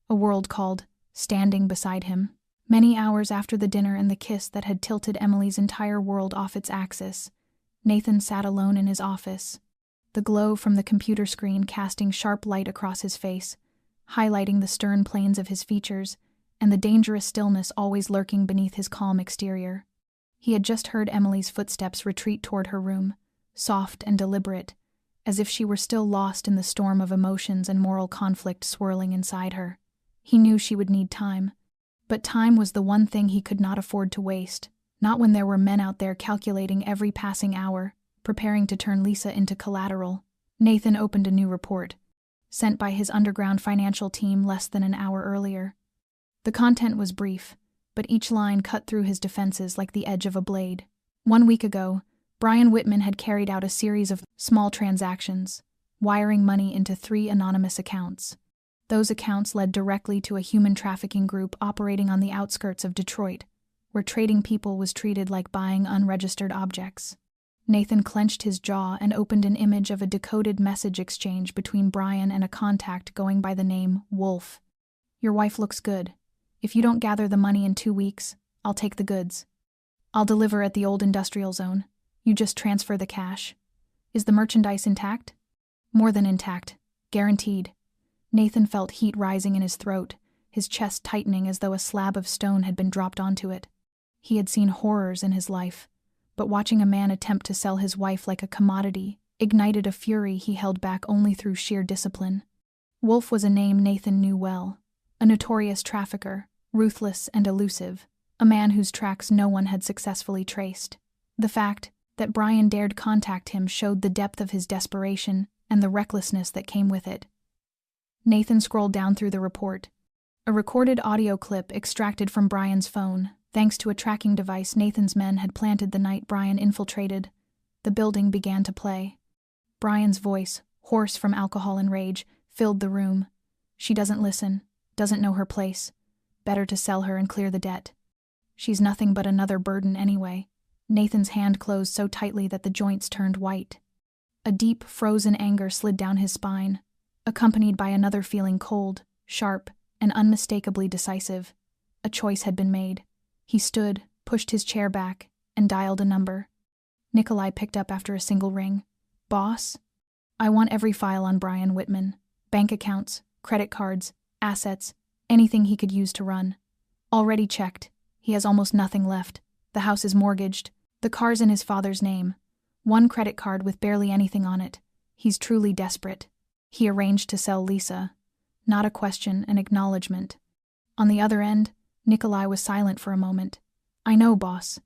A world called standing beside him. Many hours after the dinner and the kiss that had tilted Emily's entire world off its axis, Nathan sat alone in his office, the glow from the computer screen casting sharp light across his face, highlighting the stern planes of his features and the dangerous stillness always lurking beneath his calm exterior. He had just heard Emily's footsteps retreat toward her room, soft and deliberate, as if she were still lost in the storm of emotions and moral conflict swirling inside her. He knew she would need time, but time was the one thing he could not afford to waste, not when there were men out there calculating every passing hour, preparing to turn Lisa into collateral. Nathan opened a new report, sent by his underground financial team less than an hour earlier. The content was brief, but each line cut through his defenses like the edge of a blade. 1 week ago, Brian Whitman had carried out a series of small transactions, wiring money into 3 anonymous accounts. Those accounts led directly to a human trafficking group operating on the outskirts of Detroit, where trading people was treated like buying unregistered objects. Nathan clenched his jaw and opened an image of a decoded message exchange between Brian and a contact going by the name Wolf. Your wife looks good. If you don't gather the money in 2 weeks, I'll take the goods. I'll deliver at the old industrial zone. You just transfer the cash. Is the merchandise intact? More than intact. Guaranteed. Nathan felt heat rising in his throat, his chest tightening as though a slab of stone had been dropped onto it. He had seen horrors in his life, but watching a man attempt to sell his wife like a commodity ignited a fury he held back only through sheer discipline. Wolf was a name Nathan knew well, a notorious trafficker, ruthless and elusive, a man whose tracks no one had successfully traced. The fact that Brian dared contact him showed the depth of his desperation and the recklessness that came with it. Nathan scrolled down through the report. A recorded audio clip extracted from Brian's phone, thanks to a tracking device Nathan's men had planted the night Brian infiltrated. The building began to play. Brian's voice, hoarse from alcohol and rage, filled the room. She doesn't listen, doesn't know her place. Better to sell her and clear the debt. She's nothing but another burden anyway. Nathan's hand closed so tightly that the joints turned white. A deep, frozen anger slid down his spine, accompanied by another feeling cold, sharp, and unmistakably decisive. A choice had been made. He stood, pushed his chair back, and dialed a number. Nikolai picked up after a single ring. "Boss? I want every file on Brian Whitman. Bank accounts, credit cards, assets, anything he could use to run. Already checked. He has almost nothing left. The house is mortgaged. The car's in his father's name. One credit card with barely anything on it. He's truly desperate. He arranged to sell Lisa. Not a question, an acknowledgement." On the other end, Nikolai was silent for a moment. "I know, boss."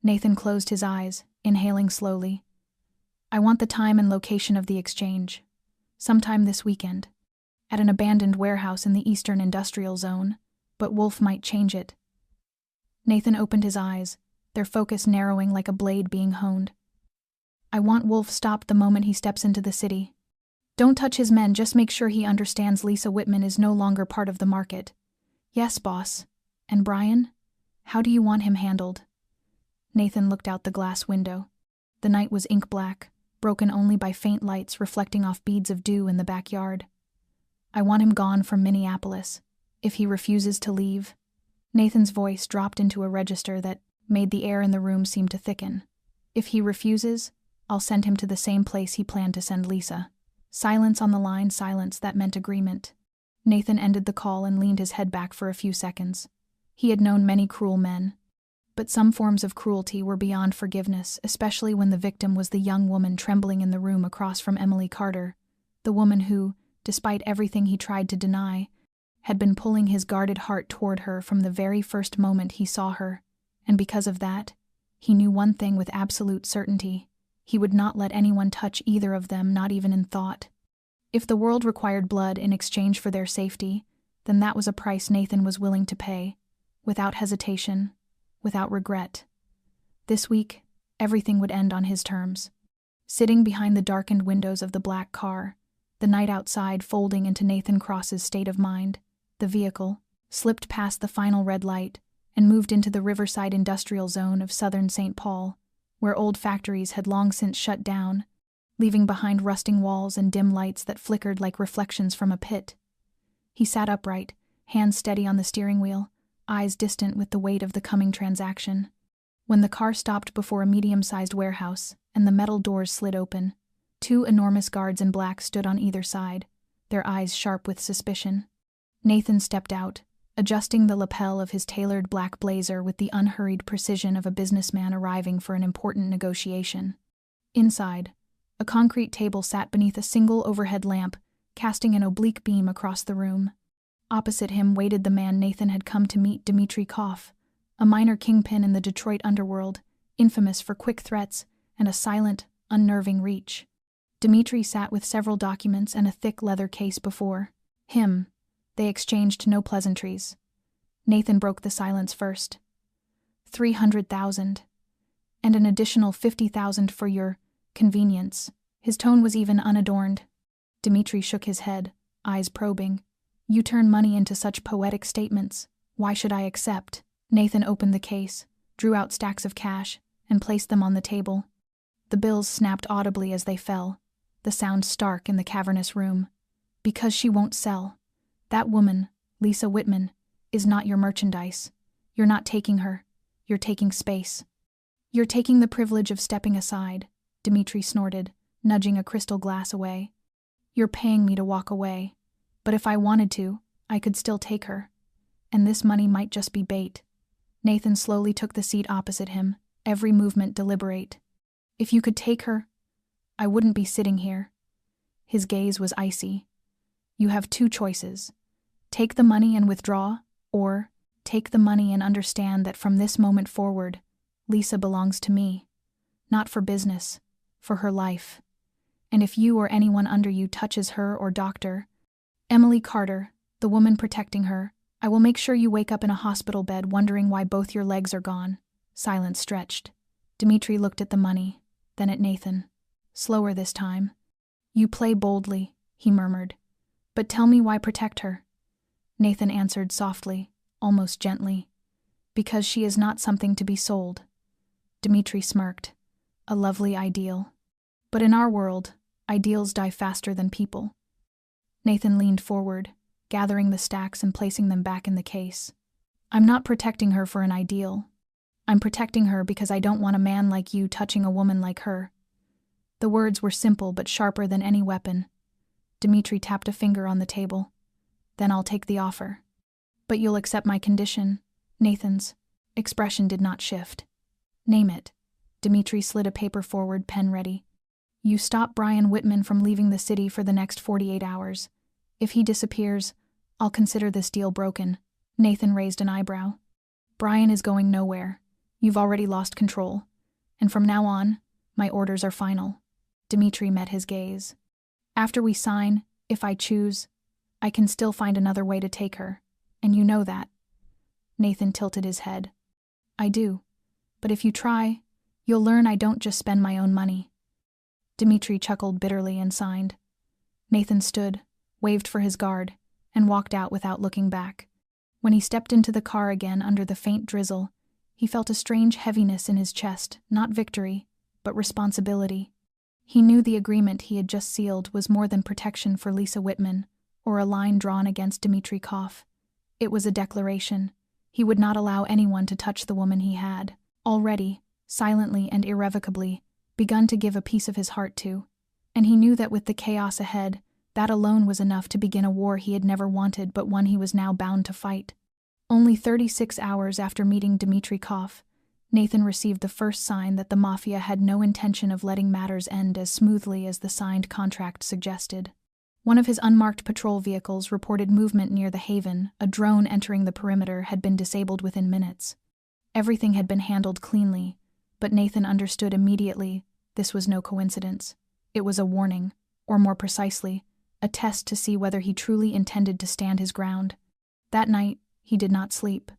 Nathan closed his eyes, inhaling slowly. "I want the time and location of the exchange. Sometime this weekend. At an abandoned warehouse in the Eastern Industrial Zone, but Wolf might change it." Nathan opened his eyes, their focus narrowing like a blade being honed. "I want Wolf stopped the moment he steps into the city. Don't touch his men, just make sure he understands Lisa Whitman is no longer part of the market." "Yes, boss. And Brian? How do you want him handled?" Nathan looked out the glass window. The night was ink black, broken only by faint lights reflecting off beads of dew in the backyard. "I want him gone from Minneapolis. If he refuses to leave..." Nathan's voice dropped into a register that made the air in the room seem to thicken. "If he refuses, I'll send him to the same place he planned to send Lisa." Silence on the line, silence that meant agreement. Nathan ended the call and leaned his head back for a few seconds. He had known many cruel men, but some forms of cruelty were beyond forgiveness, especially when the victim was the young woman trembling in the room across from Emily Carter, the woman who, despite everything he tried to deny, had been pulling his guarded heart toward her from the very first moment he saw her, and because of that, he knew one thing with absolute certainty: he would not let anyone touch either of them, not even in thought. If the world required blood in exchange for their safety, then that was a price Nathan was willing to pay, without hesitation, without regret. This week, everything would end on his terms. Sitting behind the darkened windows of the black car, the night outside folding into Nathan Cross's state of mind, the vehicle slipped past the final red light and moved into the Riverside Industrial Zone of southern St. Paul, where old factories had long since shut down, leaving behind rusting walls and dim lights that flickered like reflections from a pit. He sat upright, hands steady on the steering wheel, eyes distant with the weight of the coming transaction. When the car stopped before a medium-sized warehouse and the metal doors slid open, two enormous guards in black stood on either side, their eyes sharp with suspicion. Nathan stepped out, adjusting the lapel of his tailored black blazer with the unhurried precision of a businessman arriving for an important negotiation. Inside, a concrete table sat beneath a single overhead lamp, casting an oblique beam across the room. Opposite him waited the man Nathan had come to meet, Dmitry Koff, a minor kingpin in the Detroit underworld, infamous for quick threats and a silent, unnerving reach. Dmitry sat with several documents and a thick leather case before him. They exchanged no pleasantries. Nathan broke the silence first. 300,000. And an additional 50,000 for your convenience. His tone was even unadorned. Dmitry shook his head, eyes probing. "You turn money into such poetic statements. Why should I accept?" Nathan opened the case, drew out stacks of cash, and placed them on the table. The bills snapped audibly as they fell, the sound stark in the cavernous room. "Because she won't sell. That woman, Lisa Whitman, is not your merchandise. You're not taking her. You're taking space. You're taking the privilege of stepping aside," Dmitry snorted, nudging a crystal glass away. "You're paying me to walk away. But if I wanted to, I could still take her. And this money might just be bait." Nathan slowly took the seat opposite him, every movement deliberate. "If you could take her, I wouldn't be sitting here." His gaze was icy. "You have two choices. Take the money and withdraw, or take the money and understand that from this moment forward, Lisa belongs to me. Not for business, for her life. And if you or anyone under you touches her or Dr. Emily Carter, the woman protecting her, I will make sure you wake up in a hospital bed wondering why both your legs are gone." Silence stretched. Dmitry looked at the money, then at Nathan. Slower this time. "You play boldly," he murmured. "But tell me why protect her?" Nathan answered softly, almost gently. Because she is not something to be sold. Dmitri smirked. A lovely ideal. But in our world, ideals die faster than people. Nathan leaned forward, gathering the stacks and placing them back in the case. I'm not protecting her for an ideal. I'm protecting her because I don't want a man like you touching a woman like her. The words were simple but sharper than any weapon. Dmitri tapped a finger on the table. Then I'll take the offer. But you'll accept my condition. Nathan's expression did not shift. Name it. Dmitri slid a paper forward, pen ready. You stop Brian Whitman from leaving the city for the next 48 hours. If he disappears, I'll consider this deal broken. Nathan raised an eyebrow. Brian is going nowhere. You've already lost control. And from now on, my orders are final. Dmitri met his gaze. After we sign, if I choose, I can still find another way to take her. And you know that. Nathan tilted his head. I do. But if you try, you'll learn I don't just spend my own money. Dmitri chuckled bitterly and signed. Nathan stood, waved for his guard, and walked out without looking back. When he stepped into the car again under the faint drizzle, he felt a strange heaviness in his chest, not victory, but responsibility. He knew the agreement he had just sealed was more than protection for Lisa Whitman, or a line drawn against Dmitri Koff. It was a declaration. He would not allow anyone to touch the woman he had, already, silently and irrevocably, begun to give a piece of his heart to. And he knew that with the chaos ahead, that alone was enough to begin a war he had never wanted but one he was now bound to fight. Only 36 hours after meeting Dmitri Koff, Nathan received the first sign that the Mafia had no intention of letting matters end as smoothly as the signed contract suggested. One of his unmarked patrol vehicles reported movement near the haven. A drone entering the perimeter had been disabled within minutes. Everything had been handled cleanly, but Nathan understood immediately this was no coincidence. It was a warning, or more precisely, a test to see whether he truly intended to stand his ground. That night, he did not sleep.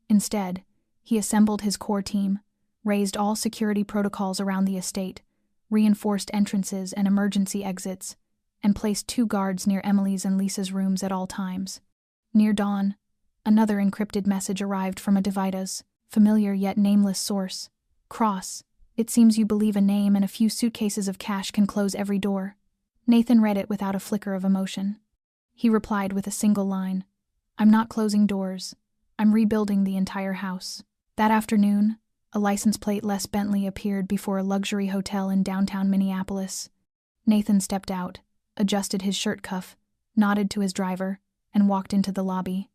Instead, he assembled his core team, raised all security protocols around the estate, reinforced entrances and emergency exits, and placed 2 guards near Emily's and Lisa's rooms at all times. Near dawn, another encrypted message arrived from a Divida's, familiar yet nameless source. Cross, it seems you believe a name and a few suitcases of cash can close every door. Nathan read it without a flicker of emotion. He replied with a single line. I'm not closing doors. I'm rebuilding the entire house. That afternoon, a license plate less Bentley appeared before a luxury hotel in downtown Minneapolis. Nathan stepped out, adjusted his shirt cuff, nodded to his driver, and walked into the lobby.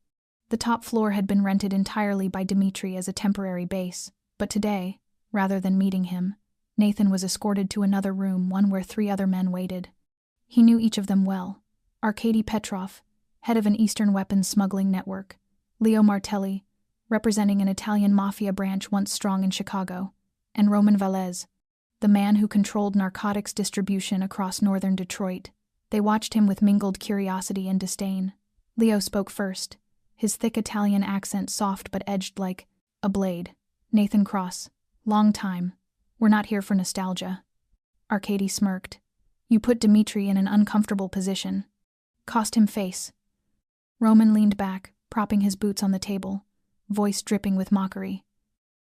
The top floor had been rented entirely by Dmitri as a temporary base, but today, rather than meeting him, Nathan was escorted to another room, one where 3 other men waited. He knew each of them well. Arkady Petrov, head of an Eastern weapons smuggling network. Leo Martelli, representing an Italian Mafia branch once strong in Chicago. And Roman Velez, the man who controlled narcotics distribution across northern Detroit. They watched him with mingled curiosity and disdain. Leo spoke first, his thick Italian accent soft but edged like a blade. Nathan Cross. Long time. We're not here for nostalgia. Arkady smirked. You put Dmitri in an uncomfortable position. Cost him face. Roman leaned back, propping his boots on the table, voice dripping with mockery.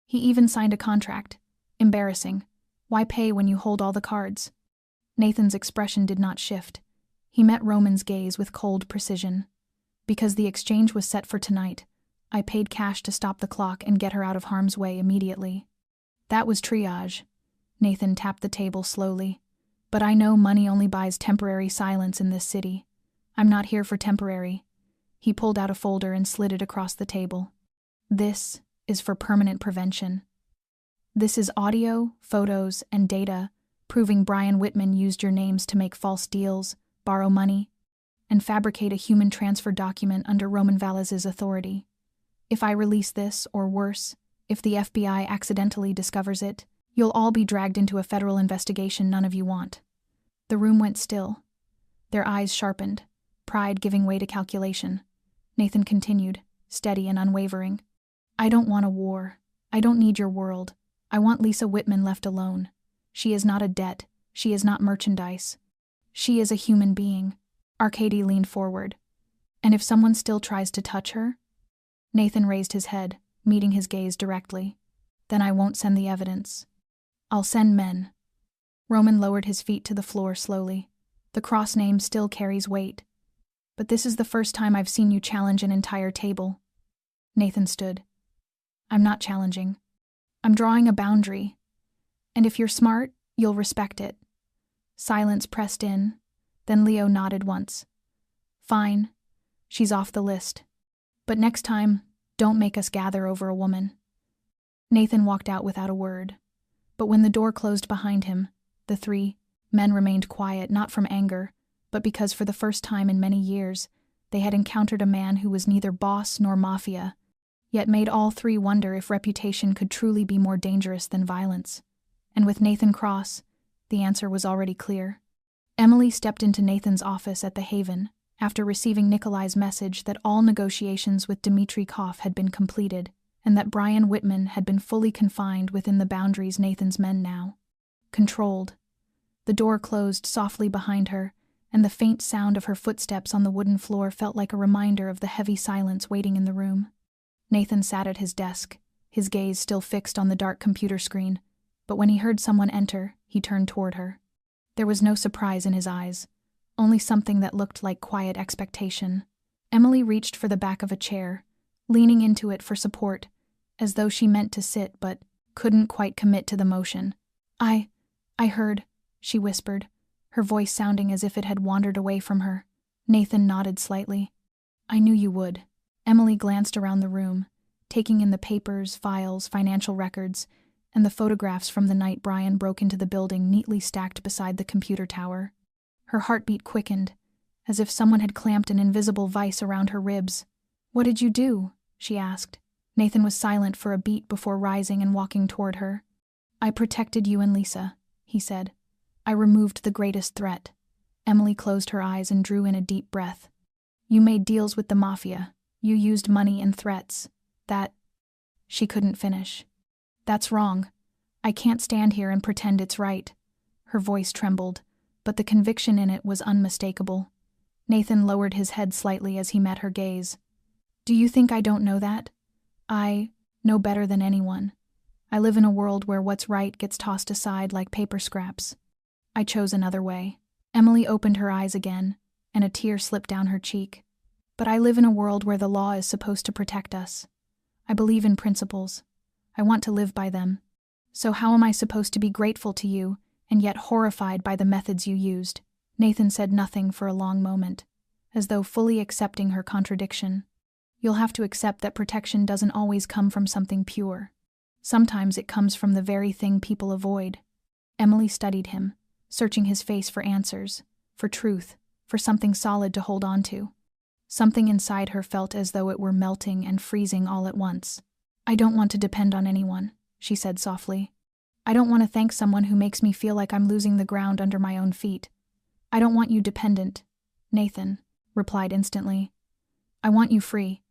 He even signed a contract. Embarrassing. Why pay when you hold all the cards? Nathan's expression did not shift. He met Roman's gaze with cold precision. Because the exchange was set for tonight, I paid cash to stop the clock and get her out of harm's way immediately. That was triage. Nathan tapped the table slowly. But I know money only buys temporary silence in this city. I'm not here for temporary. He pulled out a folder and slid it across the table. This is for permanent prevention. This is audio, photos, and data proving Brian Whitman used your names to make false deals, borrow money, and fabricate a human transfer document under Roman Velez's authority. If I release this, or worse, if the FBI accidentally discovers it, you'll all be dragged into a federal investigation none of you want. The room went still. Their eyes sharpened, pride giving way to calculation. Nathan continued, steady and unwavering. I don't want a war. I don't need your world. I want Lisa Whitman left alone. She is not a debt. She is not merchandise. She is a human being. Arkady leaned forward. And if someone still tries to touch her? Nathan raised his head, meeting his gaze directly. Then I won't send the evidence. I'll send men. Roman lowered his feet to the floor slowly. The cross name still carries weight. But this is the first time I've seen you challenge an entire table. Nathan stood. I'm not challenging. I'm drawing a boundary. And if you're smart, you'll respect it. Silence pressed in. Then Leo nodded once. Fine. She's off the list. But next time, don't make us gather over a woman. Nathan walked out without a word. But when the door closed behind him, the three men remained quiet, not from anger, but because for the first time in many years, they had encountered a man who was neither boss nor mafia, yet made all three wonder if reputation could truly be more dangerous than violence. And with Nathan Cross, the answer was already clear. Emily stepped into Nathan's office at the Haven after receiving Nikolai's message that all negotiations with Dmitry Koff had been completed and that Brian Whitman had been fully confined within the boundaries Nathan's men now controlled. The door closed softly behind her, and the faint sound of her footsteps on the wooden floor felt like a reminder of the heavy silence waiting in the room. Nathan sat at his desk, his gaze still fixed on the dark computer screen, but when he heard someone enter, he turned toward her. There was no surprise in his eyes, only something that looked like quiet expectation. Emily reached for the back of a chair, leaning into it for support, as though she meant to sit but couldn't quite commit to the motion. I heard, she whispered, her voice sounding as if it had wandered away from her. Nathan nodded slightly. I knew you would. Emily glanced around the room, taking in the papers, files, financial records, and the photographs from the night Brian broke into the building neatly stacked beside the computer tower. Her heartbeat quickened, as if someone had clamped an invisible vice around her ribs. What did you do? She asked. Nathan was silent for a beat before rising and walking toward her. I protected you and Lisa, he said. I removed the greatest threat. Emily closed her eyes and drew in a deep breath. You made deals with the Mafia. You used money and threats. That... She couldn't finish. That's wrong. I can't stand here and pretend it's right. Her voice trembled, but the conviction in it was unmistakable. Nathan lowered his head slightly as he met her gaze. Do you think I don't know that? I know better than anyone. I live in a world where what's right gets tossed aside like paper scraps. I chose another way. Emily opened her eyes again, and a tear slipped down her cheek. But I live in a world where the law is supposed to protect us. I believe in principles. I want to live by them. So how am I supposed to be grateful to you, and yet horrified by the methods you used? Nathan said nothing for a long moment, as though fully accepting her contradiction. You'll have to accept that protection doesn't always come from something pure. Sometimes it comes from the very thing people avoid. Emily studied him, searching his face for answers, for truth, for something solid to hold on to. Something inside her felt as though it were melting and freezing all at once. I don't want to depend on anyone, she said softly. I don't want to thank someone who makes me feel like I'm losing the ground under my own feet. I don't want you dependent, Nathan replied instantly. I want you free.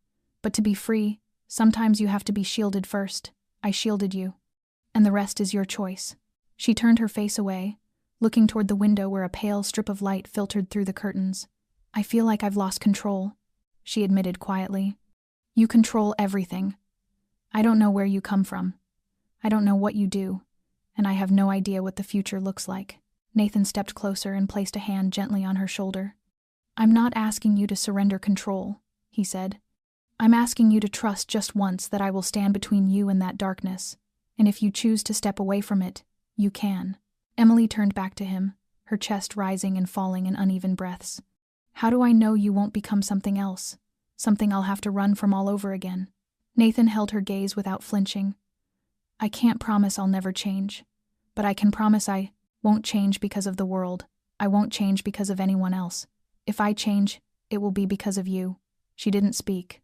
But to be free, sometimes you have to be shielded first. I shielded you. And the rest is your choice. She turned her face away, looking toward the window where a pale strip of light filtered through the curtains. I feel like I've lost control, she admitted quietly. You control everything. I don't know where you come from. I don't know what you do, and I have no idea what the future looks like. Nathan stepped closer and placed a hand gently on her shoulder. I'm not asking you to surrender control, he said. I'm asking you to trust just once that I will stand between you and that darkness, and if you choose to step away from it, you can. Emily turned back to him, her chest rising and falling in uneven breaths. How do I know you won't become something else? Something I'll have to run from all over again? Nathan held her gaze without flinching. I can't promise I'll never change, but I can promise I won't change because of the world. I won't change because of anyone else. If I change, it will be because of you. She didn't speak.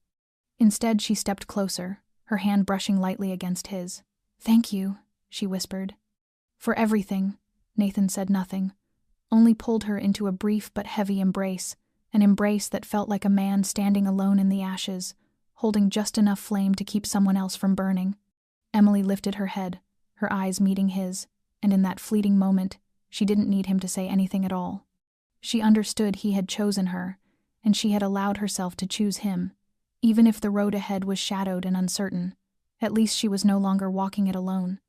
Instead, she stepped closer, her hand brushing lightly against his. Thank you, she whispered. For everything. Nathan said nothing, only pulled her into a brief but heavy embrace, an embrace that felt like a man standing alone in the ashes, holding just enough flame to keep someone else from burning. Emily lifted her head, her eyes meeting his, and in that fleeting moment, she didn't need him to say anything at all. She understood he had chosen her, and she had allowed herself to choose him, even if the road ahead was shadowed and uncertain. At least she was no longer walking it alone.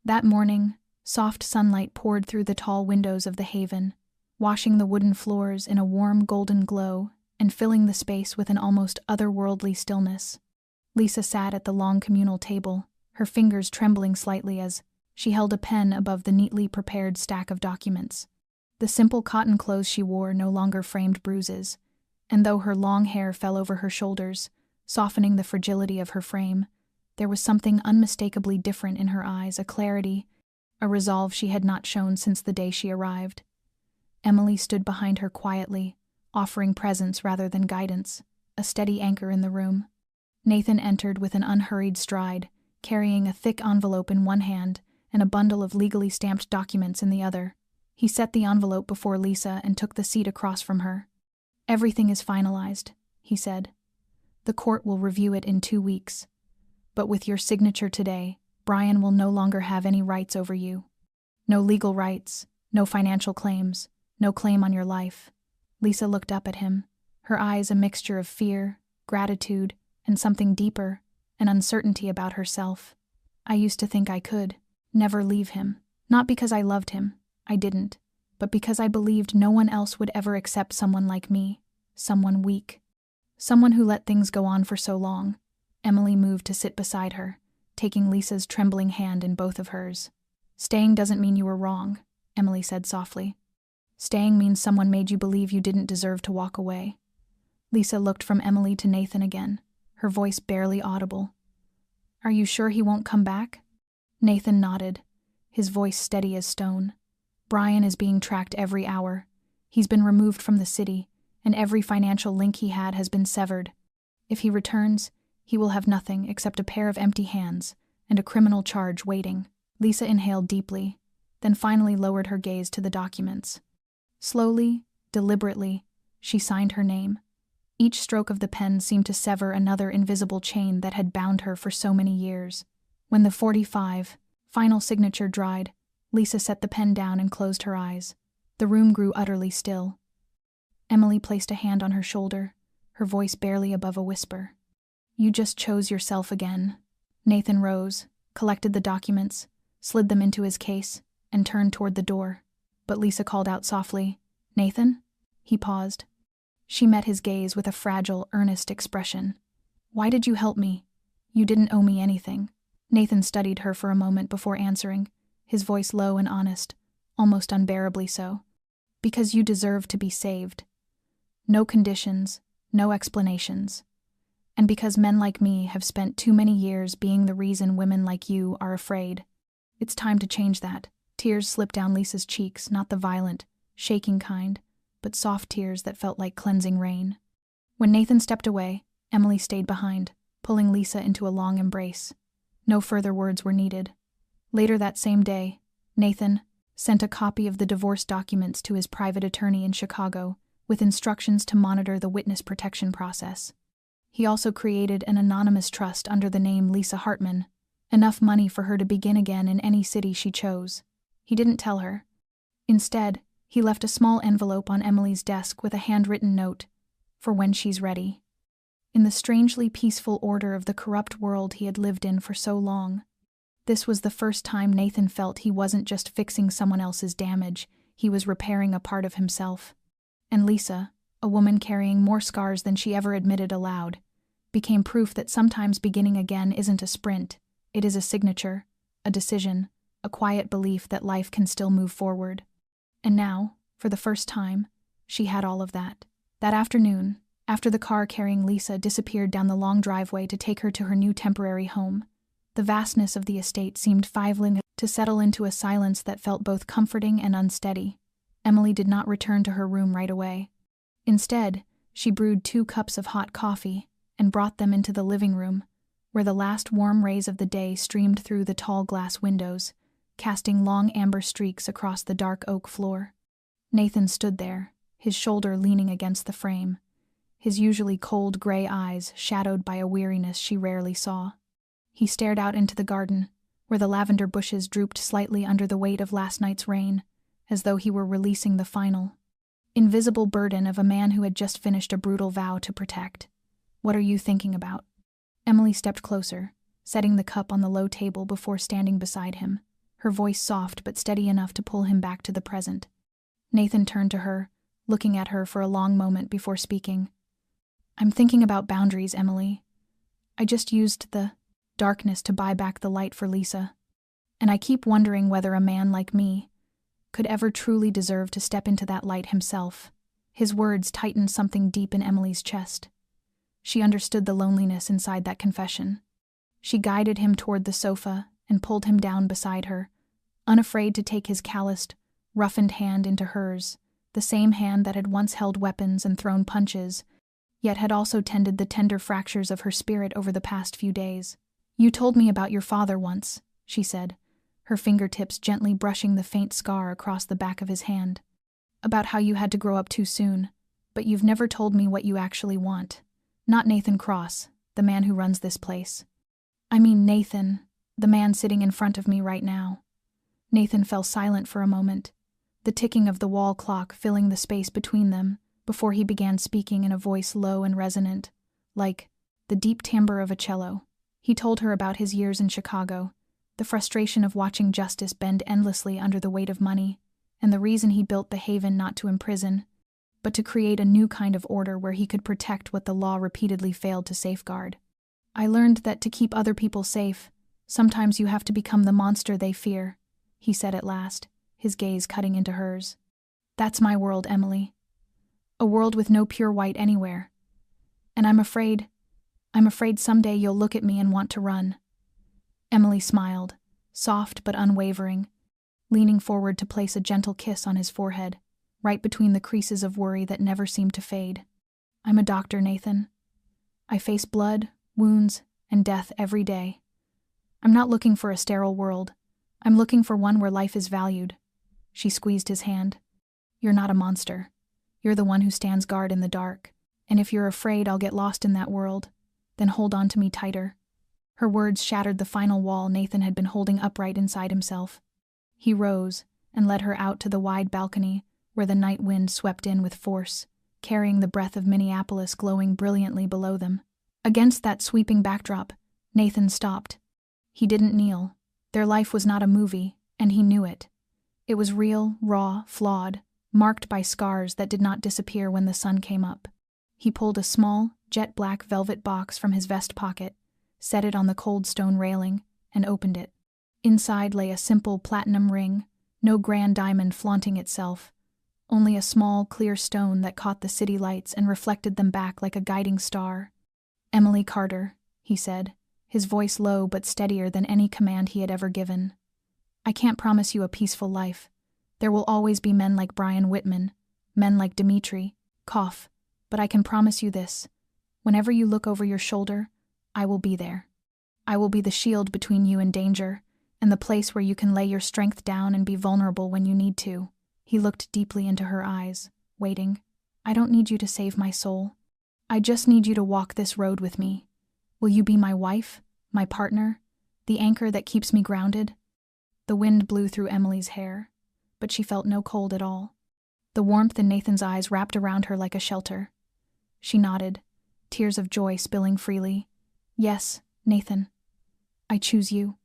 That morning, soft sunlight poured through the tall windows of the haven, washing the wooden floors in a warm golden glow and filling the space with an almost otherworldly stillness. Lisa sat at the long communal table, her fingers trembling slightly as she held a pen above the neatly prepared stack of documents. The simple cotton clothes she wore no longer framed bruises, and though her long hair fell over her shoulders, softening the fragility of her frame, there was something unmistakably different in her eyes, a clarity, a resolve she had not shown since the day she arrived. Emily stood behind her quietly, offering presence rather than guidance, a steady anchor in the room. Nathan entered with an unhurried stride, carrying a thick envelope in one hand and a bundle of legally stamped documents in the other. He set the envelope before Lisa and took the seat across from her. "Everything is finalized," he said. "The court will review it in 2 weeks. But with your signature today, Brian will no longer have any rights over you. No legal rights, no financial claims, no claim on your life." Lisa looked up at him, her eyes a mixture of fear, gratitude, and something deeper, an uncertainty about herself. "I used to think I could never leave him. Not because I loved him, I didn't, but because I believed no one else would ever accept someone like me, someone weak. Someone who let things go on for so long." Emily moved to sit beside her, taking Lisa's trembling hand in both of hers. "Staying doesn't mean you were wrong," Emily said softly. "Staying means someone made you believe you didn't deserve to walk away." Lisa looked from Emily to Nathan again, her voice barely audible. "Are you sure he won't come back?" Nathan nodded, his voice steady as stone. "Brian is being tracked every hour. He's been removed from the city, and every financial link he had has been severed. If he returns, he will have nothing except a pair of empty hands and a criminal charge waiting." Lisa inhaled deeply, then finally lowered her gaze to the documents. Slowly, deliberately, she signed her name. Each stroke of the pen seemed to sever another invisible chain that had bound her for so many years. When the 45 final signature dried, Lisa set the pen down and closed her eyes. The room grew utterly still. Emily placed a hand on her shoulder, her voice barely above a whisper. "You just chose yourself again." Nathan rose, collected the documents, slid them into his case, and turned toward the door. But Lisa called out softly, "Nathan?" He paused. She met his gaze with a fragile, earnest expression. "Why did you help me? You didn't owe me anything." Nathan studied her for a moment before answering, his voice low and honest, almost unbearably so. "Because you deserve to be saved. No conditions, no explanations. And because men like me have spent too many years being the reason women like you are afraid. It's time to change that." Tears slipped down Lisa's cheeks, not the violent, shaking kind, but soft tears that felt like cleansing rain. When Nathan stepped away, Emily stayed behind, pulling Lisa into a long embrace. No further words were needed. Later that same day, Nathan sent a copy of the divorce documents to his private attorney in Chicago, with instructions to monitor the witness protection process. He also created an anonymous trust under the name Lisa Hartman, enough money for her to begin again in any city she chose. He didn't tell her. Instead, he left a small envelope on Emily's desk with a handwritten note, "For when she's ready." In the strangely peaceful order of the corrupt world he had lived in for so long, this was the first time Nathan felt he wasn't just fixing someone else's damage, he was repairing a part of himself. And Lisa, a woman carrying more scars than she ever admitted aloud, became proof that sometimes beginning again isn't a sprint, it is a signature, a decision, a quiet belief that life can still move forward. And now, for the first time, she had all of that. That afternoon, after the car carrying Lisa disappeared down the long driveway to take her to her new temporary home, the vastness of the estate seemed finally to settle into a silence that felt both comforting and unsteady. Emily did not return to her room right away. Instead, she brewed 2 cups of hot coffee and brought them into the living room, where the last warm rays of the day streamed through the tall glass windows, casting long amber streaks across the dark oak floor. Nathan stood there, his shoulder leaning against the frame, his usually cold gray eyes shadowed by a weariness she rarely saw. He stared out into the garden, where the lavender bushes drooped slightly under the weight of last night's rain, as though he were releasing the final, invisible burden of a man who had just finished a brutal vow to protect. "What are you thinking about?" Emily stepped closer, setting the cup on the low table before standing beside him, her voice soft but steady enough to pull him back to the present. Nathan turned to her, looking at her for a long moment before speaking. "I'm thinking about boundaries, Emily. I just used the darkness to buy back the light for Lisa. And I keep wondering whether a man like me could ever truly deserve to step into that light himself." His words tightened something deep in Emily's chest. She understood the loneliness inside that confession. She guided him toward the sofa and pulled him down beside her, unafraid to take his calloused, roughened hand into hers, the same hand that had once held weapons and thrown punches, yet had also tended the tender fractures of her spirit over the past few days. "You told me about your father once," she said, her fingertips gently brushing the faint scar across the back of his hand. "About how you had to grow up too soon, but you've never told me what you actually want. Not Nathan Cross, the man who runs this place. I mean Nathan, the man sitting in front of me right now." Nathan fell silent for a moment, the ticking of the wall clock filling the space between them, before he began speaking in a voice low and resonant, like the deep timbre of a cello. He told her about his years in Chicago, the frustration of watching justice bend endlessly under the weight of money, and the reason he built the Haven not to imprison, but to create a new kind of order where he could protect what the law repeatedly failed to safeguard. "I learned that to keep other people safe, sometimes you have to become the monster they fear," he said at last, his gaze cutting into hers. "That's my world, Emily. A world with no pure white anywhere. And I'm afraid someday you'll look at me and want to run." Emily smiled, soft but unwavering, leaning forward to place a gentle kiss on his forehead, right between the creases of worry that never seemed to fade. "I'm a doctor, Nathan. I face blood, wounds, and death every day. I'm not looking for a sterile world. I'm looking for one where life is valued." She squeezed his hand. "You're not a monster. You're the one who stands guard in the dark. And if you're afraid I'll get lost in that world, then hold on to me tighter." Her words shattered the final wall Nathan had been holding upright inside himself. He rose and led her out to the wide balcony where the night wind swept in with force, carrying the breath of Minneapolis glowing brilliantly below them. Against that sweeping backdrop, Nathan stopped. He didn't kneel. Their life was not a movie, and he knew it. It was real, raw, flawed, marked by scars that did not disappear when the sun came up. He pulled a small, jet-black velvet box from his vest pocket, set it on the cold stone railing, and opened it. Inside lay a simple platinum ring, no grand diamond flaunting itself, only a small, clear stone that caught the city lights and reflected them back like a guiding star. "Emily Carter," he said, his voice low but steadier than any command he had ever given. "I can't promise you a peaceful life. There will always be men like Brian Whitman, men like Dimitri, cough, but I can promise you this. Whenever you look over your shoulder, I will be there. I will be the shield between you and danger, and the place where you can lay your strength down and be vulnerable when you need to." He looked deeply into her eyes, waiting. "I don't need you to save my soul. I just need you to walk this road with me. Will you be my wife, my partner, the anchor that keeps me grounded?" The wind blew through Emily's hair, but she felt no cold at all. The warmth in Nathan's eyes wrapped around her like a shelter. She nodded, tears of joy spilling freely. "Yes, Nathan. I choose you.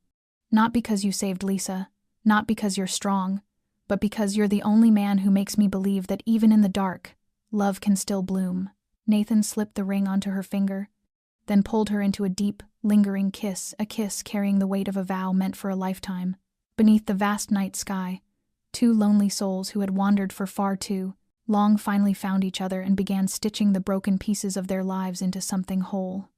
Not because you saved Lisa, not because you're strong, but because you're the only man who makes me believe that even in the dark, love can still bloom." Nathan slipped the ring onto her finger, then pulled her into a deep, lingering kiss, a kiss carrying the weight of a vow meant for a lifetime. Beneath the vast night sky, two lonely souls who had wandered for far too long finally found each other and began stitching the broken pieces of their lives into something whole.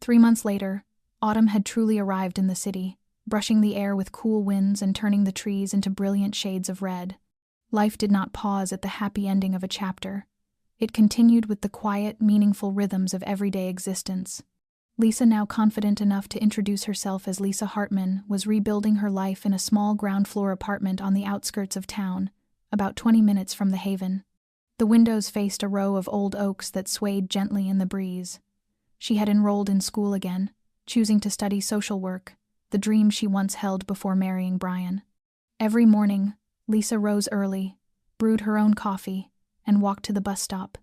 3 months later, autumn had truly arrived in the city, brushing the air with cool winds and turning the trees into brilliant shades of red. Life did not pause at the happy ending of a chapter. It continued with the quiet, meaningful rhythms of everyday existence. Lisa, now confident enough to introduce herself as Lisa Hartman, was rebuilding her life in a small ground-floor apartment on the outskirts of town, about 20 minutes from the Haven. The windows faced a row of old oaks that swayed gently in the breeze. She had enrolled in school again, choosing to study social work, the dream she once held before marrying Brian. Every morning, Lisa rose early, brewed her own coffee, and walked to the bus stop.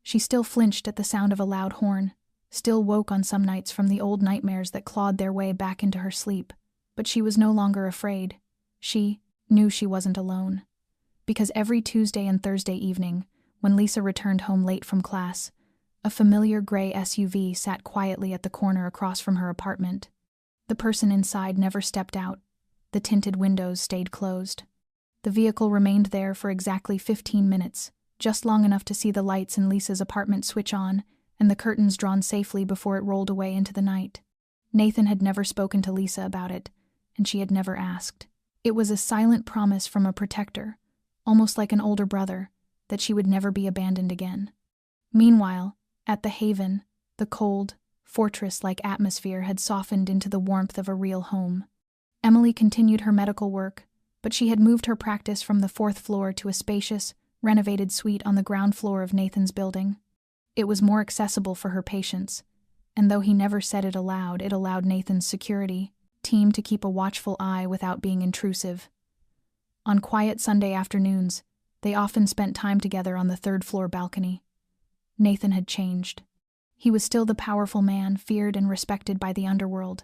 She still flinched at the sound of a loud horn, still woke on some nights from the old nightmares that clawed their way back into her sleep. But she was no longer afraid. She knew she wasn't alone. Because every Tuesday and Thursday evening, when Lisa returned home late from class, a familiar gray SUV sat quietly at the corner across from her apartment. The person inside never stepped out. The tinted windows stayed closed. The vehicle remained there for exactly 15 minutes, just long enough to see the lights in Lisa's apartment switch on and the curtains drawn safely before it rolled away into the night. Nathan had never spoken to Lisa about it, and she had never asked. It was a silent promise from a protector, almost like an older brother, that she would never be abandoned again. Meanwhile, at the Haven, the cold, fortress-like atmosphere had softened into the warmth of a real home. Emily continued her medical work, but she had moved her practice from the 4th floor to a spacious, renovated suite on the ground floor of Nathan's building. It was more accessible for her patients, and though he never said it aloud, it allowed Nathan's security team to keep a watchful eye without being intrusive. On quiet Sunday afternoons, they often spent time together on the 3rd floor balcony. Nathan had changed. He was still the powerful man feared and respected by the underworld,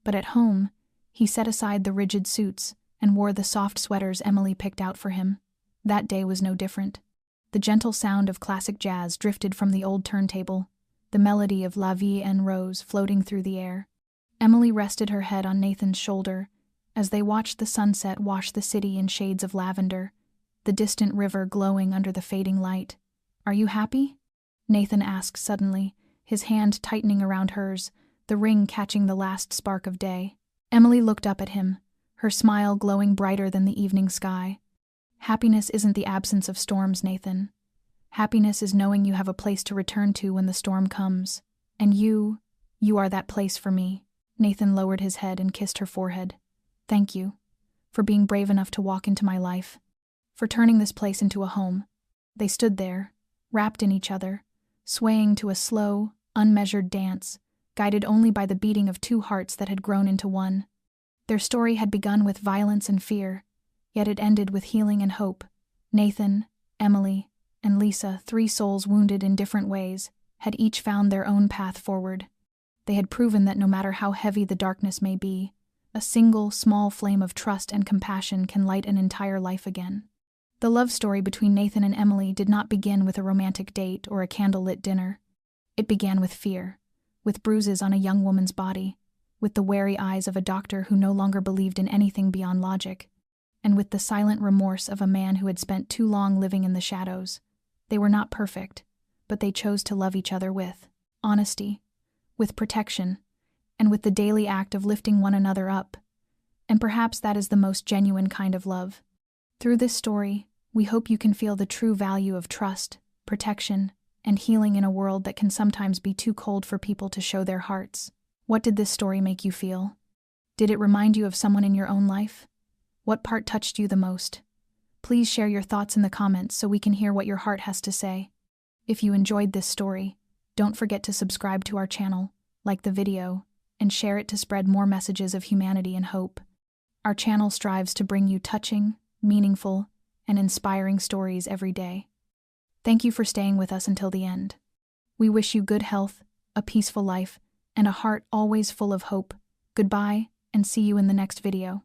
but at home, he set aside the rigid suits and wore the soft sweaters Emily picked out for him. That day was no different. The gentle sound of classic jazz drifted from the old turntable, the melody of La Vie en Rose floating through the air. Emily rested her head on Nathan's shoulder as they watched the sunset wash the city in shades of lavender, the distant river glowing under the fading light. "Are you happy?" Nathan asked suddenly, his hand tightening around hers, the ring catching the last spark of day. Emily looked up at him, her smile glowing brighter than the evening sky. "Happiness isn't the absence of storms, Nathan. Happiness is knowing you have a place to return to when the storm comes. And you are that place for me." Nathan lowered his head and kissed her forehead. "Thank you. For being brave enough to walk into my life. For turning this place into a home." They stood there, wrapped in each other, swaying to a slow, unmeasured dance, guided only by the beating of two hearts that had grown into one. Their story had begun with violence and fear, yet it ended with healing and hope. Nathan, Emily, and Lisa, 3 souls wounded in different ways, had each found their own path forward. They had proven that no matter how heavy the darkness may be, a single, small flame of trust and compassion can light an entire life again. The love story between Nathan and Emily did not begin with a romantic date or a candlelit dinner. It began with fear, with bruises on a young woman's body, with the wary eyes of a doctor who no longer believed in anything beyond logic, and with the silent remorse of a man who had spent too long living in the shadows. They were not perfect, but they chose to love each other with honesty, with protection, and with the daily act of lifting one another up. And perhaps that is the most genuine kind of love. Through this story, we hope you can feel the true value of trust, protection, and healing in a world that can sometimes be too cold for people to show their hearts. What did this story make you feel? Did it remind you of someone in your own life? What part touched you the most? Please share your thoughts in the comments so we can hear what your heart has to say. If you enjoyed this story, don't forget to subscribe to our channel, like the video, and share it to spread more messages of humanity and hope. Our channel strives to bring you touching, meaningful, and inspiring stories every day. Thank you for staying with us until the end. We wish you good health, a peaceful life, and a heart always full of hope. Goodbye, and see you in the next video.